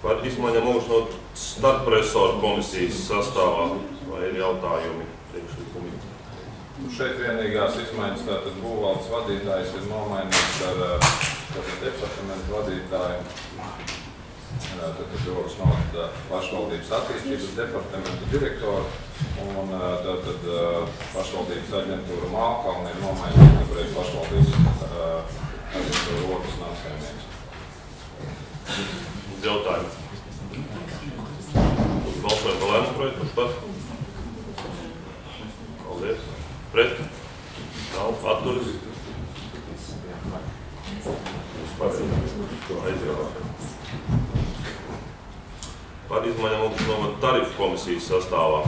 Par izmaiņām no starppresoru komisijas sastāvā vai ir jautājumi priekšlikumi? Šeit vienīgās izmaiņas tātad būvvaldes vadītājs ir nomainīts ar departamentu vadītāju. Tātad Rokas novada pašvaldības attīstības departamentu direktoru un tātad pašvaldības aģentūra Mālkalna ir nomainīta pret pašvaldības aģentūra Rokas nāsaimnieks. Jautājumi. Balsojam par lēmumu projektu, kurš par? Paldies. Pret? Nav. Atturas? Par izmaiņām no tarifu komisijas sastāvā.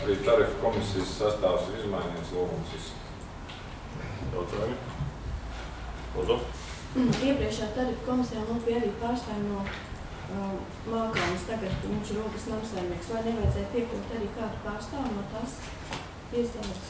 Arī tarifu komisijas sastāvs ir izmainīts, lūgums. Jautājumi? Lūdzu. Iepriekšējā tarifu komisijā mums bija arī pārstāvji no Mālkalnas, tagad viņš ir Rokas nāsaimnieks. Vai nevajadzēja piekļūt arī kādu pārstāvu no tās iestādes?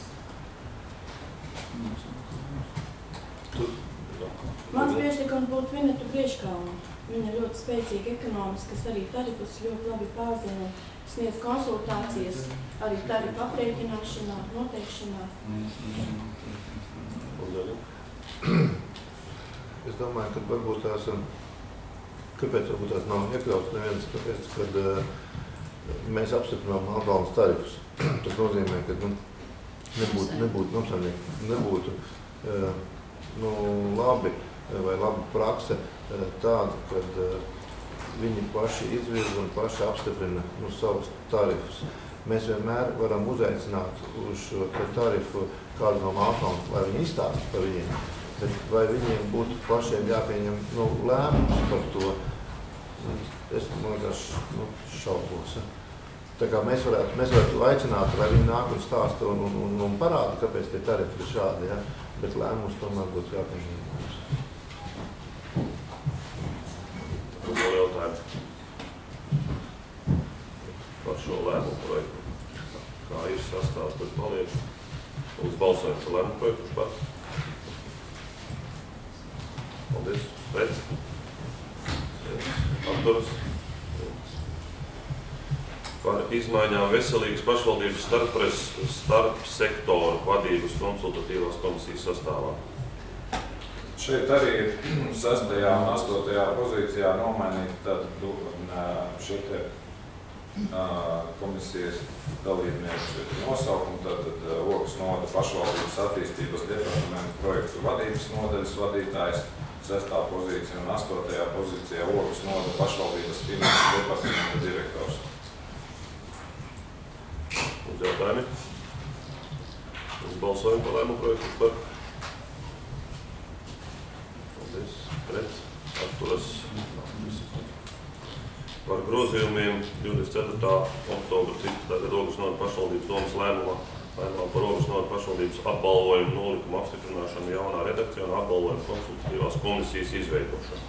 Mans priekšlikums būtu Vinetu Brieškalnu. Viņa ir ļoti spēcīga ekonomiski, kas arī tarifus ļoti labi pārzina, sniedz konsultācijas, arī tarifu aprēķināšanā, noteikšanā. Es domāju, ka varbūt tās, kāpēc varbūt tās nav iekļauts neviens, tāpēc, kad mēs apstiprinām Mālkalnas tarifus. Tas nozīmē, ka nebūtu labi vai laba prakse tāda, kad viņi paši izvirza un paši apstiprina savus tarifus. Mēs vienmēr varam uzaicināt uz šo tarifu kādu no Mālkalnas, lai viņi izstāsta par viņiem, bet vai viņiem būtu pašiem jāpieņem lēmums par to, es šaubos. Tā kā mēs varētu aicināt, lai viņi nāk un stāsta un parāda, kāpēc tie tarifi ir šādi, ja? Bet lēmums tomēr būtu jāpieņem. Vēl jautājumu par šo lēmumu projektu. Kā ir sastāvs, tad paliek. Uz balsojumu par lēmumu projektu, kurš par? Paldies. Pret? Atturas? Par izmaiņām veselīgas pašvaldības starpsektoru vadības konsultatīvās komisijas sastāvā. Šeit arī 6. un 8. pozīcijā nomainīti šie komisijas dalībnieku nosaukumi, tātad Rokas novada pašvaldības attīstības departamentu projektu vadības nodaļas vadītājs, 6. pozīcija un 8. pozīcijā Rokas novada pašvaldības finanses departamenta direktors. Uz jautājumi? Uz balsojumu par lēmumu projektu par? Paldies. Pret? Atturas? Par grozījumiem 24. oktobra 13. gada Rokas novada pašvaldības domas lēmumā par Rokas novada pašvaldības apbalvojumu nolikumu apstiprināšanu jaunā redakcijā un apbalvojumu konsultatīvās komisijas izveidošanu.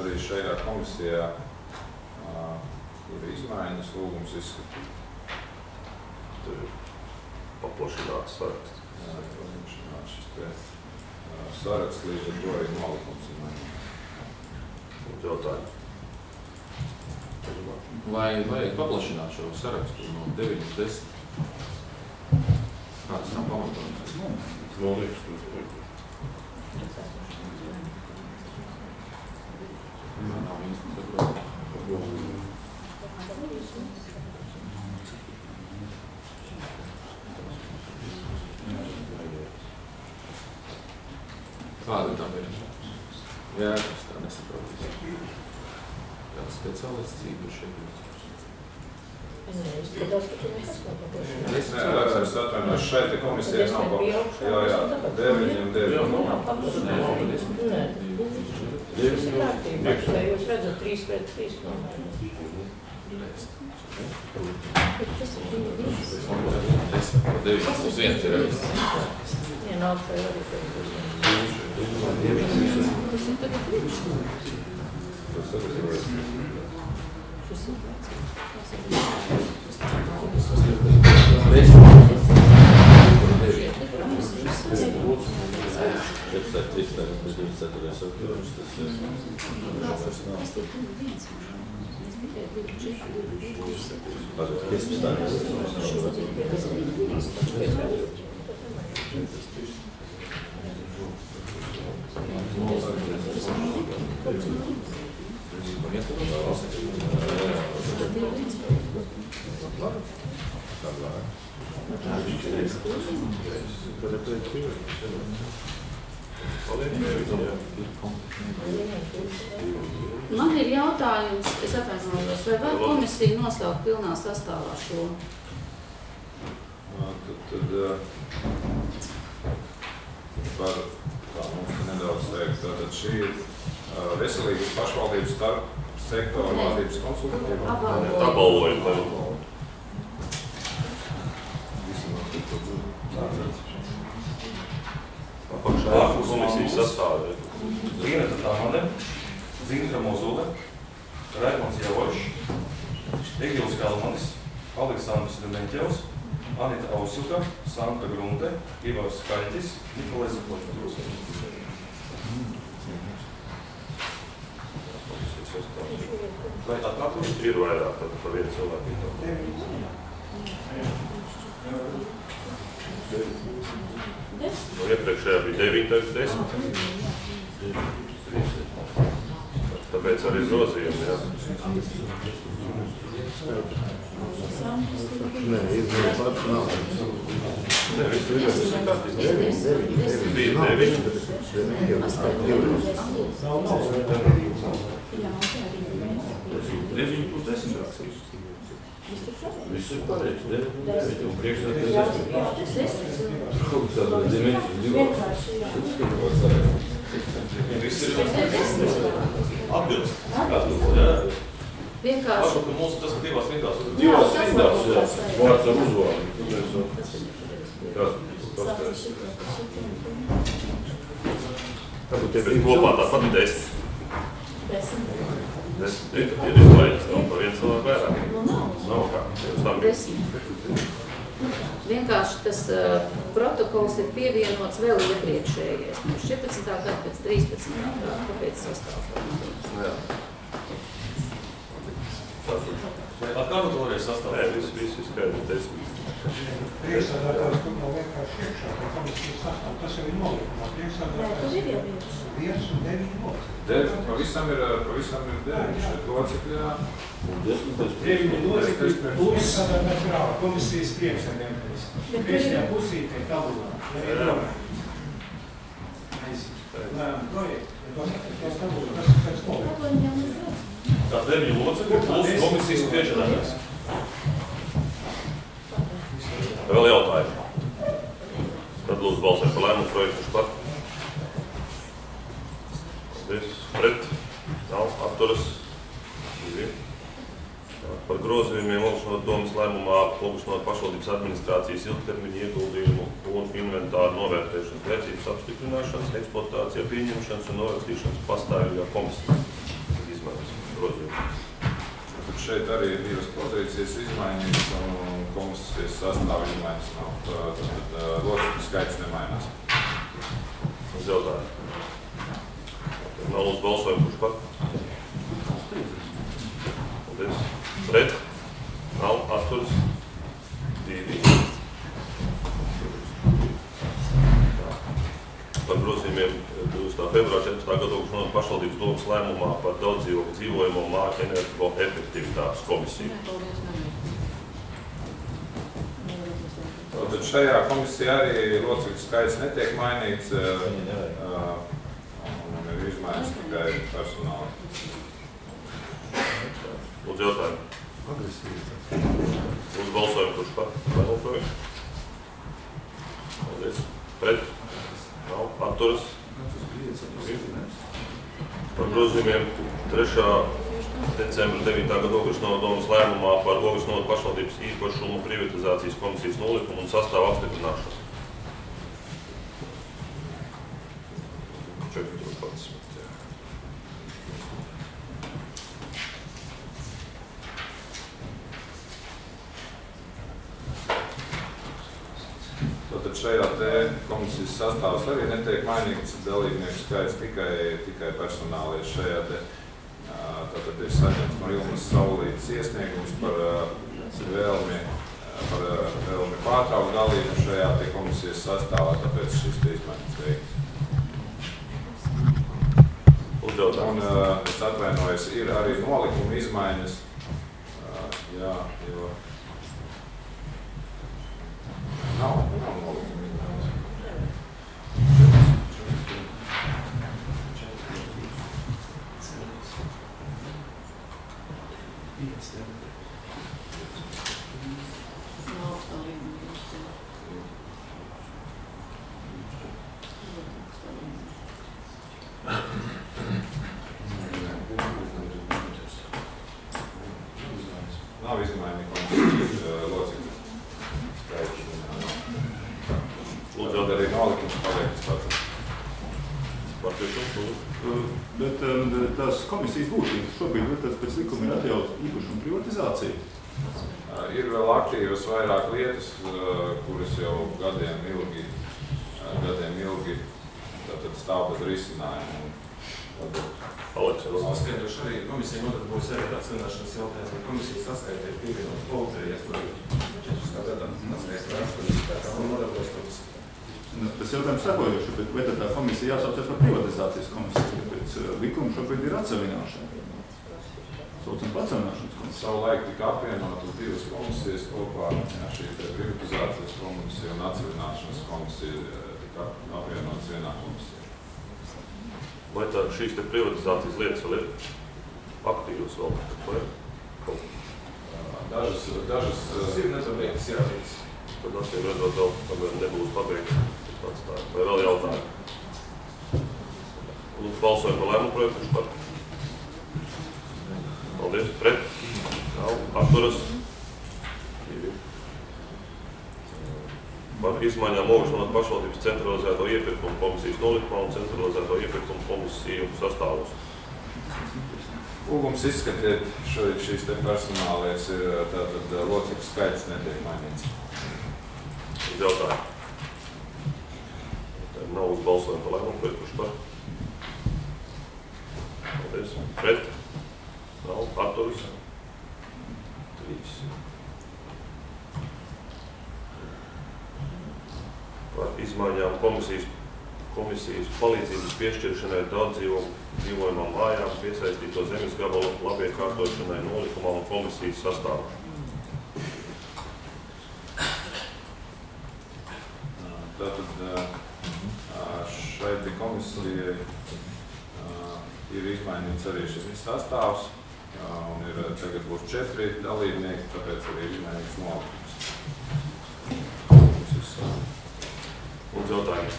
Arī šajā komisijā ir izmaiņas, lūgums izskatīt. Tur ir paplašināts saraksts. Jā, paplašināts šis te saraksts, līdz ar to arī nolikums ir mainīts. Uz jautājumu. Vai vajag paplašināt šo sarakstu no 9 uz 10? Kāds nav pamatojums? Nav īsti saprot. Kāda tam ir? Jā, es tā nesaprotu. Kāds speciālists cīdu šeit? Es atvainojos, šeit komisija nav jā, 9 un 9. Tas ir kārtībā, vai jūs redzat 3 pret 3 nomēr? Tas ir 2. 9+1 ir arī. Jā, nav atpēj arī tev. Tas ir tagad 3. Šis ir vecāks. Man ir jautājums, es atvainojos, vai var komisija nosaukt pilnā sastāvā šo? Tad var tā mums nedaudz teikt, tātad šī ir veselības pašvaldības starp sektora vadības konsultatīva. Apbalvojumi. Apakšā komisijas sastāvē. Gineta Tamane, Zintra Mozule, Raimons Javošs, Egils Kalmanis, Aleksandrs Demeņķevs, Anita Ausuka, Santa Grunte, Ivars Skaļķis, Nikolais Započs. Vai atkārtot? Ir vairāk par vienu cilvēku. No iepriekšējā bija 9, 10. Tāpēc arī grozījumi, jā. Nē, izmēr pats nav. Ne, viss ir kārtībā. Bija 9. Viss ir pareizi, 9 un priekšsēdētājs 10. Kaut kādā dimensijas 2. Viss ir atbilst. Vienkārši. Varbūt, ka mums tas ir 2 rindās. 2 rindās, jā. Vārds ar uzvārdu. Tāpēc tie bija kopā tāpat 10. 10. Ir izlaiņas, nav par vienu cilvēku vairāk. Nav kā. 10. Vienkārši tas protokols ir pievienots vēl iepriekšējais. No 14. gada pēc 13. gada, kāpēc sastāvs? Jā. Atkārtot vēlreiz sastāvā? Nē, viss izskaidri 10. Priekšsēdētājs tur nav vienkārši iekšā, ka komisijas sastāv, tas jau ir nolikumā. Tur ir jau bijuši. 1 un 9 locekļi. Pavisam ir 9 šeit locekļi, jā. 9 locekļi plus priekšsēdētājs ir komisijas priekšsēdētājs. Priekšējā pusītē tabulā. Mēs lēmām projektu, tas tabulā, tas ir pēc nolikumā. Tā 9 locekļi plus komisijas priekšsēdētājs. Vēl jautājumi. Tad lūdzu balsēt par lēmumu projektu par. Pret. Nav. Atturas. 2. Par grozījumiem lūgšanot domas lēmumā lūgšanot pašvaldības administrācijas ilgtermiņa ieguldījumu un inventāru novērtēšanas vērtības apstiprināšanas, eksploatācijā pieņemšanas un norakstīšanas pastāvīgā komisija. Izmaiņas grozījumi. Šeit arī ir 2 pozīcijas izmaiņas un komisijas sastāv izmaiņas nav. Tad locekļu skaits nemainās. Uz jautājumu. Nav lūdzu balsojumu, kurš par? Paldies. Pret? Nav. Atturas? 2. Par grozījumiem 20. februāra 14. gada lūgšanot pašvaldības domas lēmumā par daudzdzīvokļu dzīvojamo māku energoefektivitātes komisiju. Tad šajā komisijā arī locekļu skaits netiek mainīts. Un ir izmaiņas tikai personāla. Lūdzu jautājumu. Lūdzu balsojumu, kurš par lēmumu projektu. Paldies. Pret? Nav. Atturas? Par grozījumiem 3. decembra 9. gada Ogres novada domes lēmumā par Ogres novada pašvaldības īpašumu privatizācijas komisijas nolikumu un sastāvu apstiprināšanu. 14. Tātad šajā te komisijas sastāvs arī netiek mainīts dalībnieku skaits, tikai personālies šajā te. Tātad ir saņemts no Ilmas Saulītes iesniegums par vēlmi pārtraukt dalību šajā te komisijas sastāvā, tāpēc šis te izmaiņas veikts. Un es atvainojos, ir arī nolikuma izmaiņas. Jā, jo nav nolikuma izmaiņas. Nav izmaiņu komisijas locekļu skaits. Lūdzu, arī nolikums paliektas pats. Bet tās komisijas būtības šobrīd pēc likuma ir atļauts īpašumu privatizācija. Ir vēl aktīvas vairāk lietas, kuras jau gadiem ilgi tātad stāv bez risinājuma. Atskaitoši arī komisija nodarbojas arī tāds zināšanas jautājums, ka komisijas atskaitē ir pievienot policijas, kur 4 gadā atskaitās un nodarbojas komisija. Tas jautājums sekojoši, bet vai tad tā komisija jāsaucas par privatizācijas komisiju, pēc likuma šobrīd ir atsevināšana? Saucam patsevināšanas komisiju. Savulaik tika apvienotas 2 komisijas kopā, šī privatizācijas komisija un atsevināšanas komisija tika apvienotas vienā komisijā. Vai tā šīs te privatizācijas lietas vēl ir aktīvas vēl? Dažas ir nepabeigtas jāveic. Tad atcīm redzot vēl, kamēr nebūs pabeigts. Vai vēl jautājumi? Lūdzu, balsojam par lēmumu projektu, kurš par? Paldies. Pret? Nav. Atturas? 2. Par izmaiņām Ogres novada pašvaldības centralizēto iepirkumu komisijas nolikumā un centralizēto iepirkumu komisiju sastāvus. Lūgums izskatiet, šīs te personālijas ir tātad locekļu skaits netiek mainīts. Jautājumu. Nav uz balsojumu par lēmumu projektu, kurš par? Paldies. Pret? Nav. Atturas? 3. Par izmaiņām komisijas palīdzības piešķiršanai daudz dzīvojumām mājām piesaistīto zemes gabalu labiekārtošanai nolikumā un komisijas sastāvā. Tātad šeit komisijai ir izmainīts arī šis sastāvs un ir tagad būs 4 dalībnieki, tāpēc arī ir izmainīts nolikums. Lūdzu, jautājumu.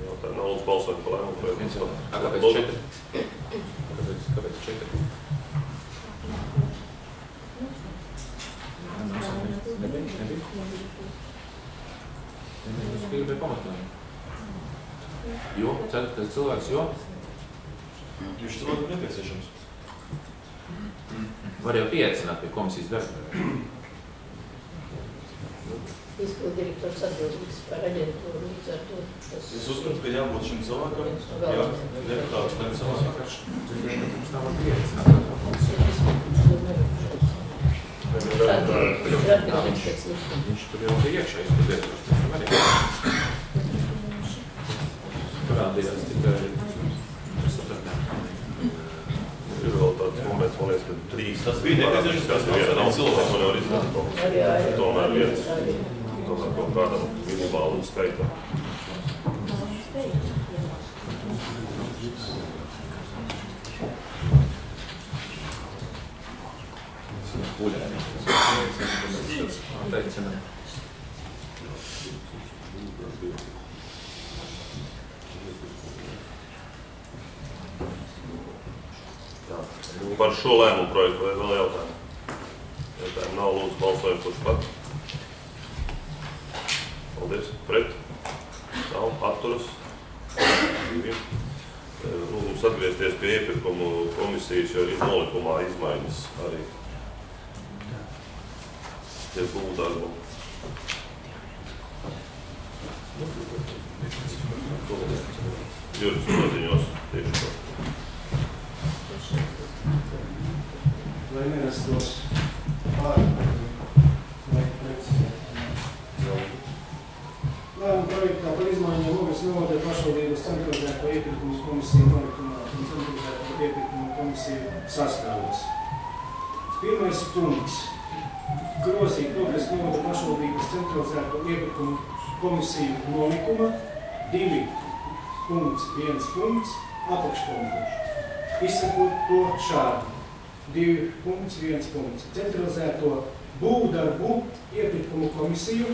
Jautājumu nav lūdzu balsot par lēmumu projektu. Kāpēc 4? Kāpēc 4? Nebija. Jūs bija pamatnājumi. Jo? 4. cilvēks, jo? Viņš cilvēku nepieciešams. Var jau pieaicināt pie komisijas darba. Izpildirektors atbildīgs par aģentūru līdz ar to. Es uzskatu, ka jābūt šim cilvēkam, jā, deputāts par cilvēkam. Mums nav var pieaicināt pie komisijas. Viņš tur jau bija iekšējais, tur direktors. Parādījās tikai sapratnē. Ir vēl tāds moments, man liekas, ka 3. Tas bija nepieciešams, kas viena nav cilvēks, man jau ir izdarīt. Tomēr viens. Tomēr kaut kādam minimālu skaitam. Atteicināt. Tā, Par šo lēmumu projektu vai vēl jautājumu? Jautājumu nav, lūdzu balsojam, kurš par. Paldies. Pret? Nav. Atturas? 2. Lūgums atgriezties pie iepirkumu komisijas, jo ir nolikumā izmaiņas arī. Tie būvdarbu. Juris paziņos tieši to. Lai nerastos pārāk, vai precizēt. Lēmuma projektā par izmaiņām Ogres novada pašvaldības centralizēto iepirkumu komisiju nolikumā un centralizēto iepirkumu komisiju sastāvos. Pirmais punkts. Grozīt Ogres novada pašvaldības centralizēto iepirkumu komisiju nolikuma 2.1. apakšpunkts. Izsakot to šādi. 2.1. Centralizēto būvdarbu iepirkumu komisiju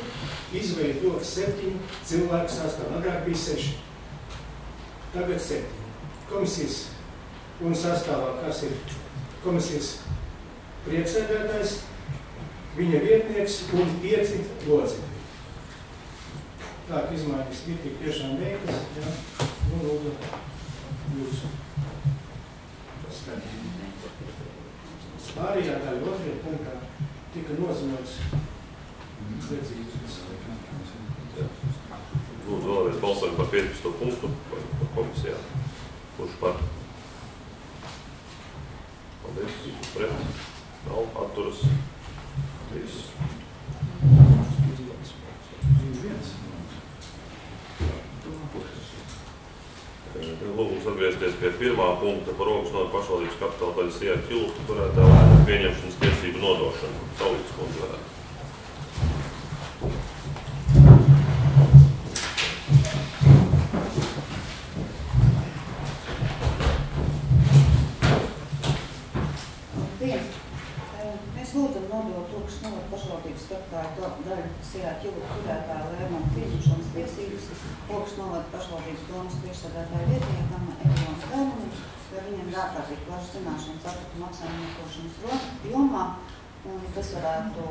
izveidot 7 cilvēku sastāvā. Agrāk bija 6. Tagad 7. Komisijas un sastāvā, kas ir komisijas priekšsēdētājs, viņa vietnieks un 5 locekļi. Tā, ka izmaiņas ir tik tiešām veiktas, ja? Nu, lūdzu, jūsu paskatījumu. Pārējā daļa 2. punktā tika nozīmēts precīzi. Lūdzu, vēlreiz balsojam par 15. punktu par komisijā. Kurš par? Paldies. Pret? Nav. Atturas? 3. Lūgums atgriezties pie 1. punkta par Ogres novada pašvaldības kapitāla daļas ieeju tiltu turētāju pieņemšanas tiesību nodošanu. Saulītas kundze varētu. Mēs lūdzam nodot Ogres novada pašvaldības kapitāla daļas ieeju tiltu turētāju lēmumu pieņemšanas tiesības Ogres novada pašvaldības domas priekšsēdētāja vietniekam Evilonas Galvanim, jo viņiem ir ārkārtīgi plašas zināšanas atkrituma apsaimniekošanas jomā, un tas varētu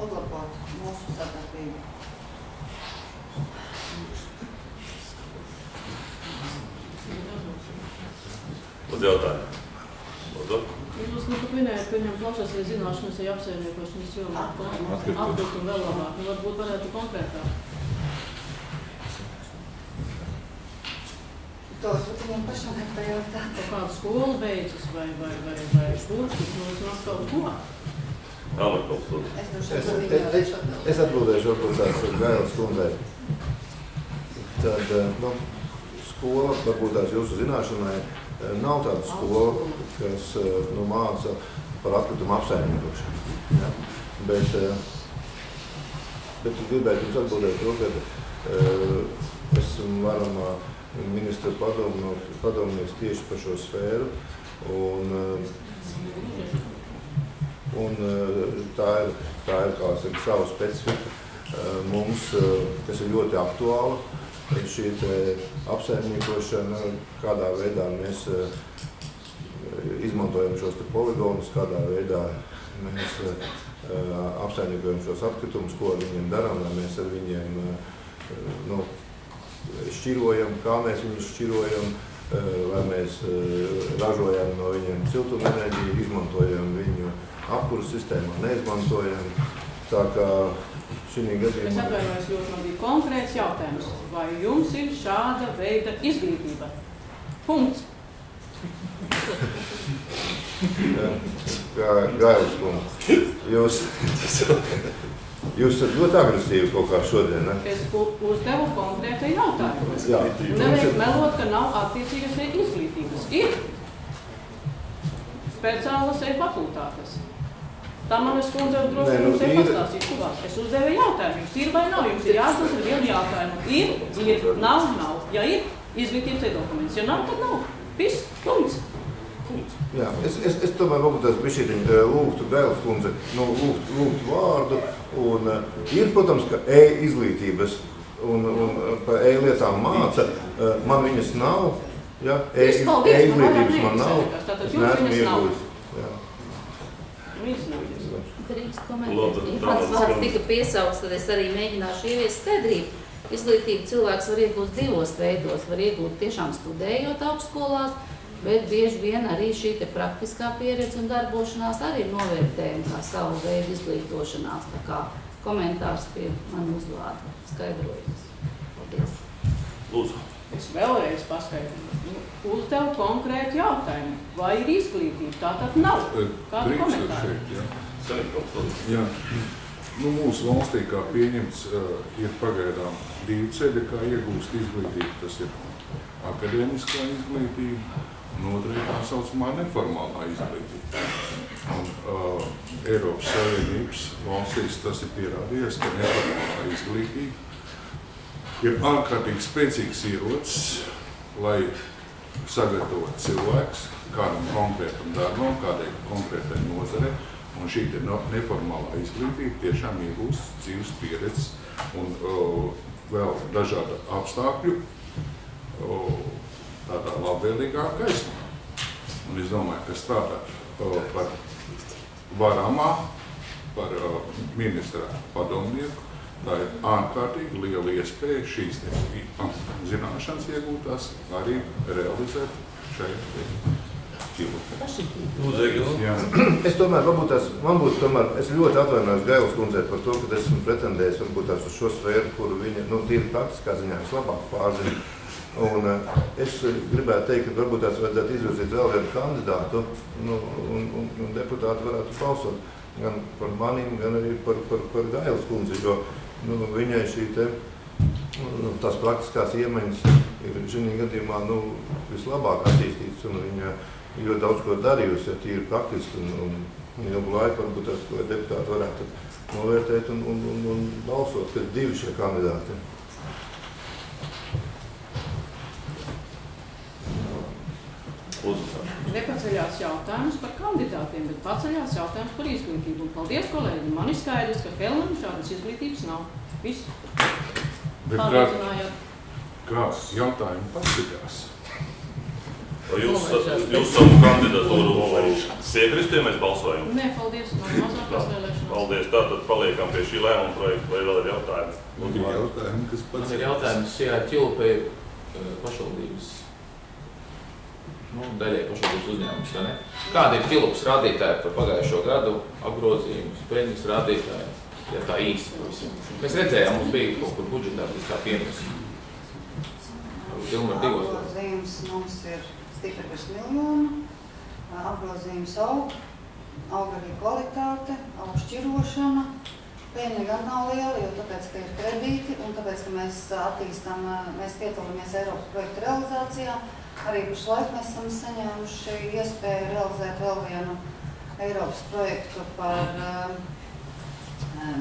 uzlabot mūsu sadarbību. Lūdzu jautājumu. Lūdzu. Jūs pat minējāt, ka viņam plašās arī zināšanas ir apsaimniekošanas jomā. Atkritumi vēl labāk. Nu, varbūt varētu konkrētāk. Tos viņiem pašam ir pajautāt. Kādu skolu beidzas vai kursus, nu, atkal ko? Es atbildēšu varbūt tās Gailas kundzei. Tad, nu, skola, varbūt tās jūsu zināšanai, nav tāda skola, kas nu, māca par atkritumu apsaimniekošanu. Ja? Bet gribētu jums atbildēt to, ka esmu varam ministra padomnieks tieši par šo sfēru. Un tā ir kā saka, savu specifika mums, kas ir ļoti aktuāla. Šī apsaimniekošana, kādā veidā mēs izmantojam šos poligonus, kādā veidā mēs apsaimniekojam šos atkritumus, ko ar viņiem darām, lai mēs ar viņiem nu, šķirojam, kā mēs viņus šķirojam, vai mēs ražojam no viņiem siltumenerģiju, izmantojam viņu apkures sistēmā, neizmantojam. Tā kā šī gadījumā... Es atvainojos, ļoti man bija konkrēts jautājums. Vai jums ir šāda veida izglītība? Punkts. Gailas kundze, jūs esat ļoti agresīvi kaut kā šodien, ne? Es uzdevu konkrētu jautājumu. Nevajag melot, ka nav attiecīgas izglītības. Ir speciālas fakultātes. Tā manas kundze droši jums ir pastāstīt, kuvāk. Es uzdevu jautājumu. Jums ir vai nav? Jums ir jāatbild ar vienu jautājumu. Ir, nav. Ja ir, izglītības dokuments. Ja nav, tad nav. Viss, punkts. Jā, es tomēr varbūt tās bišķītiņi lūgtu Gailas kundze, nu, lūgtu vārdu. Un ir, protams, ka izglītības un par lietām māca. Man viņas nav. Ja, e-izglītības man nav. Tātad jums viņas nav. Drīkst komentēt. Ja pats vārds tika piesaukts, tad es arī mēģināšu ieviest skaidrību. Izglītību cilvēks var iegūt divos veidos. Var iegūt tiešām studējot augstskolās, bet bieži vien arī šī te praktiskā pieredze un darbošanās arī ir novērtējuma kā savu veidu izglītošanās. Tā kā komentārs pie man uzvārda skaidrojas. Paldies. Lūdzu. Es vēlreiz paskaidroju. Uzdevu konkrētu jautājumu. Vai ir izglītība? Tā tad nav. Kādu komentāru? Jā. Nu, mūsu valstī, kā pieņemts, ir pagaidām divi ceļi, kā iegūst izglītību. Tas ir akadēmiskā izglītība, un otra ir tā saucamā neformālā izglītība. Un Eiropas Savienības valstīs tas ir pierādījies, ka neformālā izglītība ir ārkārtīgi spēcīgs ierocis, lai sagatavot cilvēks kādam konkrētam darbam, kādai konkrētai nozarei, un šī neformālā izglītība tiešām iegūst dzīves pieredzes un vēl dažādu apstākļu tādā labvēlīgā gaismā. Un es domāju, ka strādāt par varamā, par ministra padomnieku, tā ir ārkārtīgi liela iespēja šīs zināšanas iegūtās arī realizēt šajā Es tomēr, es ļoti atvainojos Gailas kundzei par to, ka esmu pretendējis varbūt tās uz šo sfēru, kuru viņa, tīri praktiskā ziņā vislabāk pārzina. Un es gribētu teikt, ka varbūt tās vajadzētu izvirzīt vēl vienu kandidātu, un deputāti varētu balsot gan par manim, gan arī par Gailas kundzi, jo viņai šī tās praktiskās iemaņas ir šī gadījumā vislabāk attīstītas, un viņa ļoti daudz ko darījusi, ja tīri praktiski, un ilgu laiku varbūt tas deputāti varētu novērtēt un balsot, kad divi šie kandidāti. Nepaceļās jautājums par kandidātiem, bet paceļās jautājums par izglītību. Un paldies, kolēģi, man ir skaidrs, ka Helmam šādas izglītības nav. Viss. Pārliecinājāt. Kā jautājumi paceļās? Vai jūs savu kandidatūru piekrist, ja mēs balsojam? Nē, paldies, man mazākās vēlēšanās. Paldies, tātad paliekam pie šī lēmuma projekta, vai vēl ir jautājumi? Man ir jautājums, jā, Ķilupē pašvaldības daļai pašvaldības uzņēmums, vai ne? Kādi ir Ķilupas rādītāji par pagājušo gadu apgrozījumus, peļņas rādītāji, ja tā īsti pavisam? Mēs redzējām, mums bija kaut kur budžetā, kā pieņems. Apgrozījums mums ir stipri pirms miljonu, apgrozījums aug arī kvalitāte, aug šķirošana. Peļņa gan nav liela, jo tāpēc, ka ir kredīti un tāpēc, ka mēs attīstam, mēs piedalāmies Eiropas projektu realizācijā. Arī pašlaik mēs esam saņēmuši iespēju realizēt vēl vienu Eiropas projektu par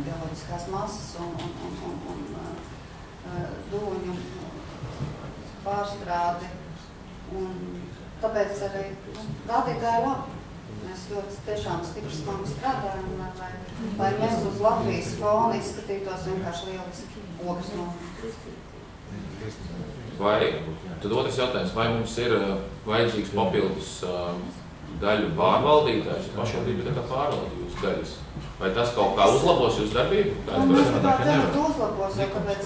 bioloģiskās masas un dūņu pārstrādi. Un tāpēc arī rādītāji labi. Mēs ļoti tiešām stipri smagi strādājam, lai mēs uz Latvijas fona izskatītos vienkārši lieliski ogas no. Tad otrs jautājums, vai mums ir vajadzīgs papildus daļu pārvaldītājs, pašvaldība tā kā pārvalda jūsu daļas? Vai tas kaut kā uzlabos jūsu darbību? Mēs tā ceram, ka uzlabos, jo tāpēc,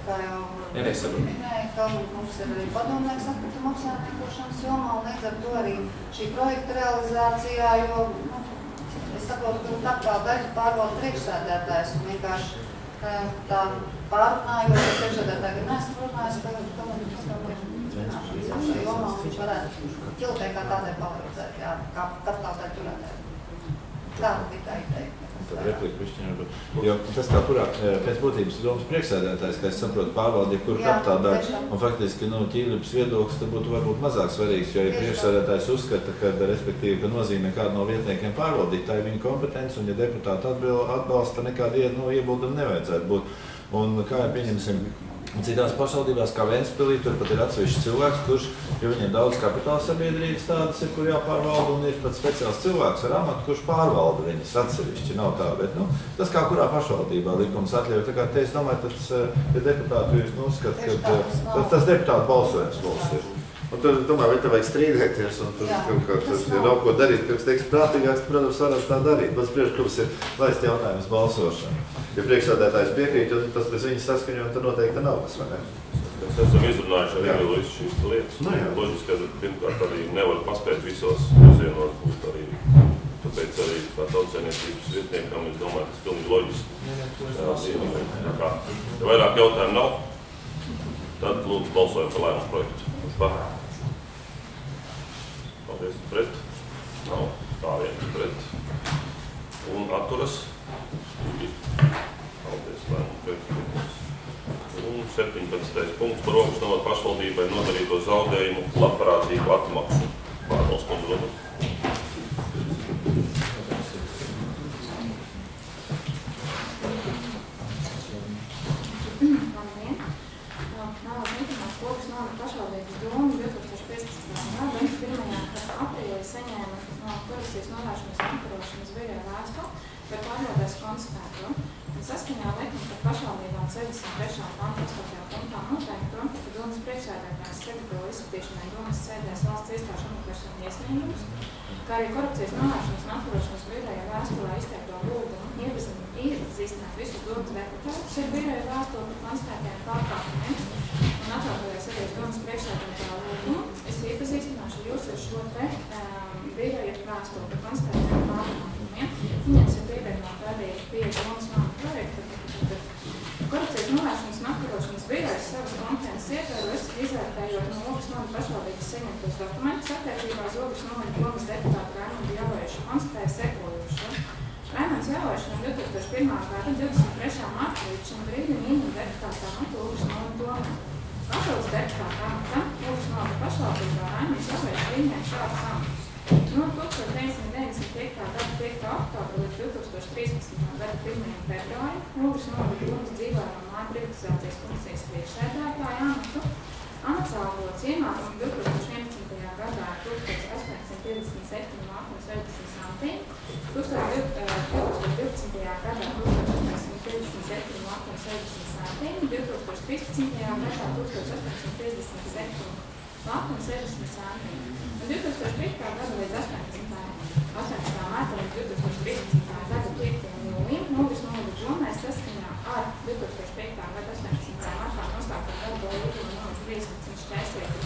ka jau minēja, ka mums ir arī padomnieks atkrituma apsaimniekošanas jomā, un līdz ar to arī šī projekta realizācijā, jo es saprotu, ka tā daļa pārvalda priekšsēdētājs, un vienkārši tā pārrunājot, ka priekšsēdētāji ir nesaprunājis, ka jomā viņš varētu Ķilupē kā tādai palīdzēt, jā, kā kapitālai turētāji. Tāda tikai teikt. Tad replika pišķiņā, jo tas kā kurā pēc būtības domas priekšsēdētājs, ka es saprotu pārvaldību, kur kapitāla daļa, un faktiski, Ķīļupas viedoklis tad būtu varbūt mazāk svarīgs, jo ja priekšsēdētājs uzskata, ka respektīvi, ka nozīmē kādu no vietniekiem pārvaldīt, tā ir viņa kompetence, un ja deputāti atbalsta, nekāda iegulduma nevajadzētu būt. Un kā jau pieņemsim, citās pašvaldībās, kā Ventspilī, tur pat ir atsevišķs cilvēks, kurš, jo viņiem daudz kapitāla sabiedrības tādas ir, kur jāpārvalda, un ir pat speciāls cilvēks ar amatu, kurš pārvalda viņas atsevišķi, nav tā, bet, tas kā kurā pašvaldībā likums atļauj. Tā kā te es domāju, tas, ja deputāti uzskata, ka tas deputātu balsojums valsts ir. Un tur, domāju, vai te vajag strīdēties, un tur kaut kā tas, ja nav ko darīt, kas teiks prātīgāks, protams, varam tā darīt. Mans priekšlikums ir laist jautājumus balsošanu. Ja priekšsēdētājs piekrīt, tas bez viņas saskaņojuma, tad noteikti nav kas, vai ne? Mēs esam izrunājuši ar Emilu visu šīs lietas. Loģiski, ka pirmkārt arī nevar paspēt visos virzienos būt arī. Tāpēc arī kā tautsēmniecības vietniekam, es domāju, tas pilnīgi loģiski. Ja vairāk jautājumu nav, tad lūdzu balsojam par lēmumu projektu. Par. Paldies. Pret. Nav. Tā viens pret. Un atturas. Paldies. Lēmumu projektu. Un 17. punkts par Ogres novada pašvaldībai nodarīto zaudējumu labprātīgu atmaksu. Pārvalsts kundze. Pašvaldības doma 2015. gada 1. aprīlī saņēma no korupcijas novēršanas un apkarošanas biroja vēstuli par pārbaudēs konstatēto. Saskaņā ar likumu par pašvaldībām 73. panta 8. punktā noteikto, ka domas priekšsēdētājs sagatavo izskatīšanai domas sēdēs valsts iestāžu amatpersonu iesniegumus, kā arī korupcijas novēršanas un apkarošanas biroja vēstulē izteikto lūgumu iepazīstināt visus domas deputātus ar biroja vēstuli par konstatētajiem pārkāpumiem. Un atkārtoties arī uz domas priekšsēdētāja lūgumu, es iepazīstināšu jūs ar šo te biroja vēstuli par konstatētajiem pārkāpumiem. Viņas ir pievienot arī pie domas nama projekta. Korupcijas novēršanas un apkarošanas birojas savas kompetences ietvaros, izvērtējot no Ogres novada pašvaldības saņemtos dokumentus attiecībā uz Ogres novada domas deputātu Raimundu Jauvojušu konstatēja sekojošo. Raimunds Jauvojušs no 2001. gada 23. marta līdz šim brīdim ieņem deputātā amatu Ogres novada domā. Papildus deputāta amatam Ogres novada pašvaldībā Raimunds Jauvojušs ieņem šādus amatus. No 1995. gada 5. oktobra līdz 2013. gada 1. februāri Ogres novada domas dzīvojamo māju privatizācijas komisijas priekšsēdētāja amatu. Amats algots ienākumu 2011. gadā 1857 lākumu 60 santīm, 2012. gadā 1857 lākumu 60 santīm, 2013. gadā 1857 lākumu 60 santīm. No 2005. gada līdz 18. marta līdz 2013. gada 5. jūlijam Ogres novada domai saskaņā ar 2005. gada 18. martā noslēgto darba līgumu numurs 13 šķērsvieta 05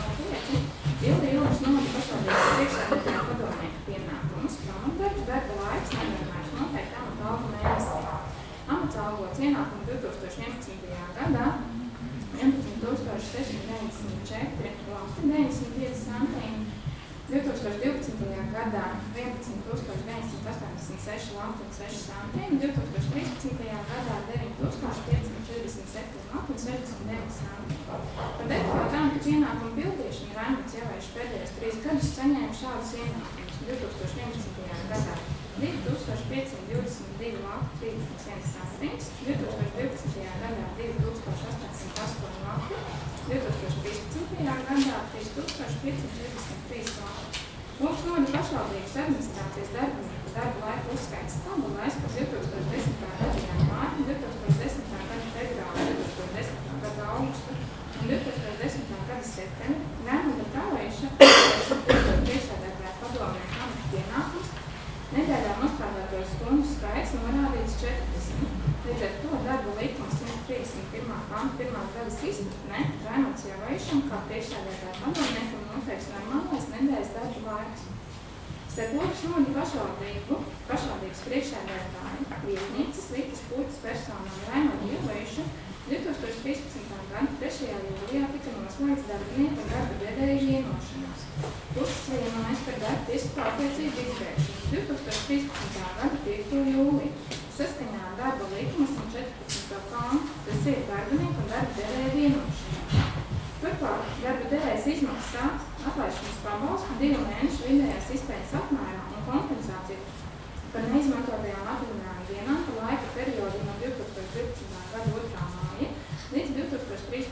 pildīja Ogres novada pašvaldības priekšsēdētāja padomnieka pienākumus, pamatdarbs, darba laiks, nevienmērs noteikti amata algu mēnesī. Amats algots ienākumu 2011. gadā 11,694 lati 95 santīm, 2012. gadā 11,986 lati 6 santīm, 2013. gadā 9,547 lati 69 santīm. Par deputātu amatu ienākumu pildīšanu Raimunds Jauvojušs pēdējos 3 gadus saņēma šādus ienākumus. 2011. gadā 2522 lati 31 santīms, 2012. gadā 2808 lati, 2015. gadā 3543 lati. Ogres novada pašvaldības administrācijas darbinieku darba laika uzskaits tabulēs par 2010. gada janvāri, 2010. gada februāri, 2010. gada augustu un 2010. gada septembri Raimunda Jauvojuša priekšsēdētāja padomnieka amata pienākums nedēļā nostrādāto stundu skaits norādīts 40. Līdz ar to darba likuma 131. panta 1. daļas izpratnē Raimunds Jauvojušam kā priekšsēdētāja padomniekam noteikts normālais nedēļas darba laiks. Starp Ogres novada pašvaldības priekšsēdētāju vietnieces Vitas Puķas personām Raimundu Jauvojušu 2013. gada 3. jūlijā tika noslēgts darbinieku un darba devēju vienošanās. Puses vienojas par darba tiesisku attiecību izbeigšanu 2013. gada 5. jūliju. Saskaņā ar darba likuma 114. pantu, tas ir darbinieku un darba devēju vienošanās. Turklāt darba devējs izmaksā atlaišanas pabalstu 2 mēnešu vidējās izpējas apmērā un kompensāciju par neizmantotajām atvaļinājuma dienām par laika periodu no 2012. gada 2. māja līdz 2013.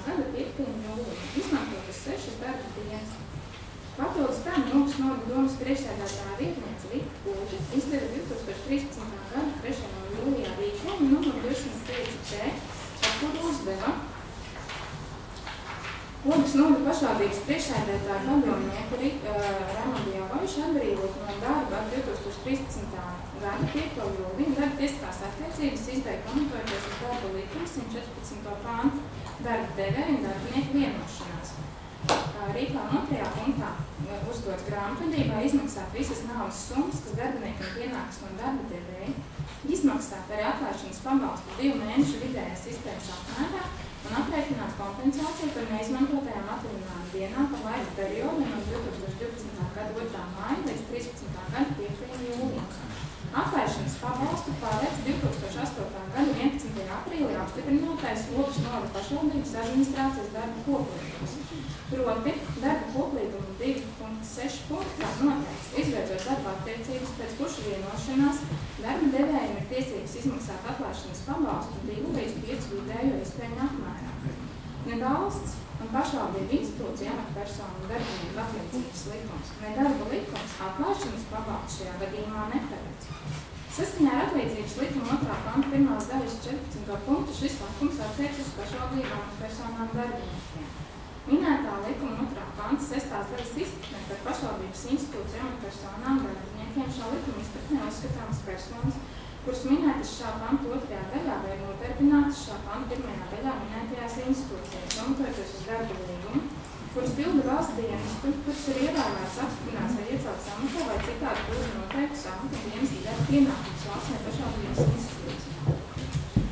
gada 5. jūlijam. Izmantotas 6 Noda pašvaldības priekšsēdētāja padomnieku Raimondu Jāvovišu atbrīvot no darba ar 2013. gada 5. jūliju darba tiesiskās attiecības izbeigt pamatojoties uz darba likuma 114. pantu darba devēja un darbinieku vienošanās. Rīkā 2. punktā uzdots grāmatvedībā izmaksāt visas naudas summas, kas darbiniekam pienākas no darba devēja, izmaksāt arī atlaišanas pabalstu 2 mēnešu vidējās izpējas apmērā un aprēķināt kompensāciju par neizmantotajām atvaļinājuma dienām par laika periodu no 2012. gada 2. māja līdz 13. gada 5. jūlijam. Atlaišanas pabalstu pārēc 2008. gada 11. aprīlī apstiprinātais Ogas Noda pašvaldības administrācijas darba koplīgums. Proti, darba koplīguma 2.6 punktā noteikts, izveidot darba attiecības, pēc kušu vienošanās, darba devējiem ir tiesības izmaksāt atlaišanas pabalstu 2 līdz 5 vidējo iespēju apmērā. Ne valsts un pašvaldību institūcija amatpersonu un darbinieku attiecības likums, ne darba likums atlaišanas pabalstu šajā gadījumā neparedz. Saskaņā ar atlīdzības likuma 2. panta 1. daļas 14. punktu šis likums attiecas uz pašvaldību amatpersonām darbiniekiem. Minētā likuma 2. panta 6. daļas izpratnē par pašvaldības institūciju amatpersonām darbiniekiem šā likuma izpratnē uzskatāmas personas, kuras minētas šā panta 2. daļā vai nodarbinātas šā panta 1. daļā minētajās institūcijās, pamatojoties uz darba līgumu, kuras pilda valsts dienestu, kuras ir ievēlēts, apstiprināts vai iecelts amatā vai citādi pilda noteiktus amata dienestu darba pienākumus valsts vai pašvaldības institūcijā.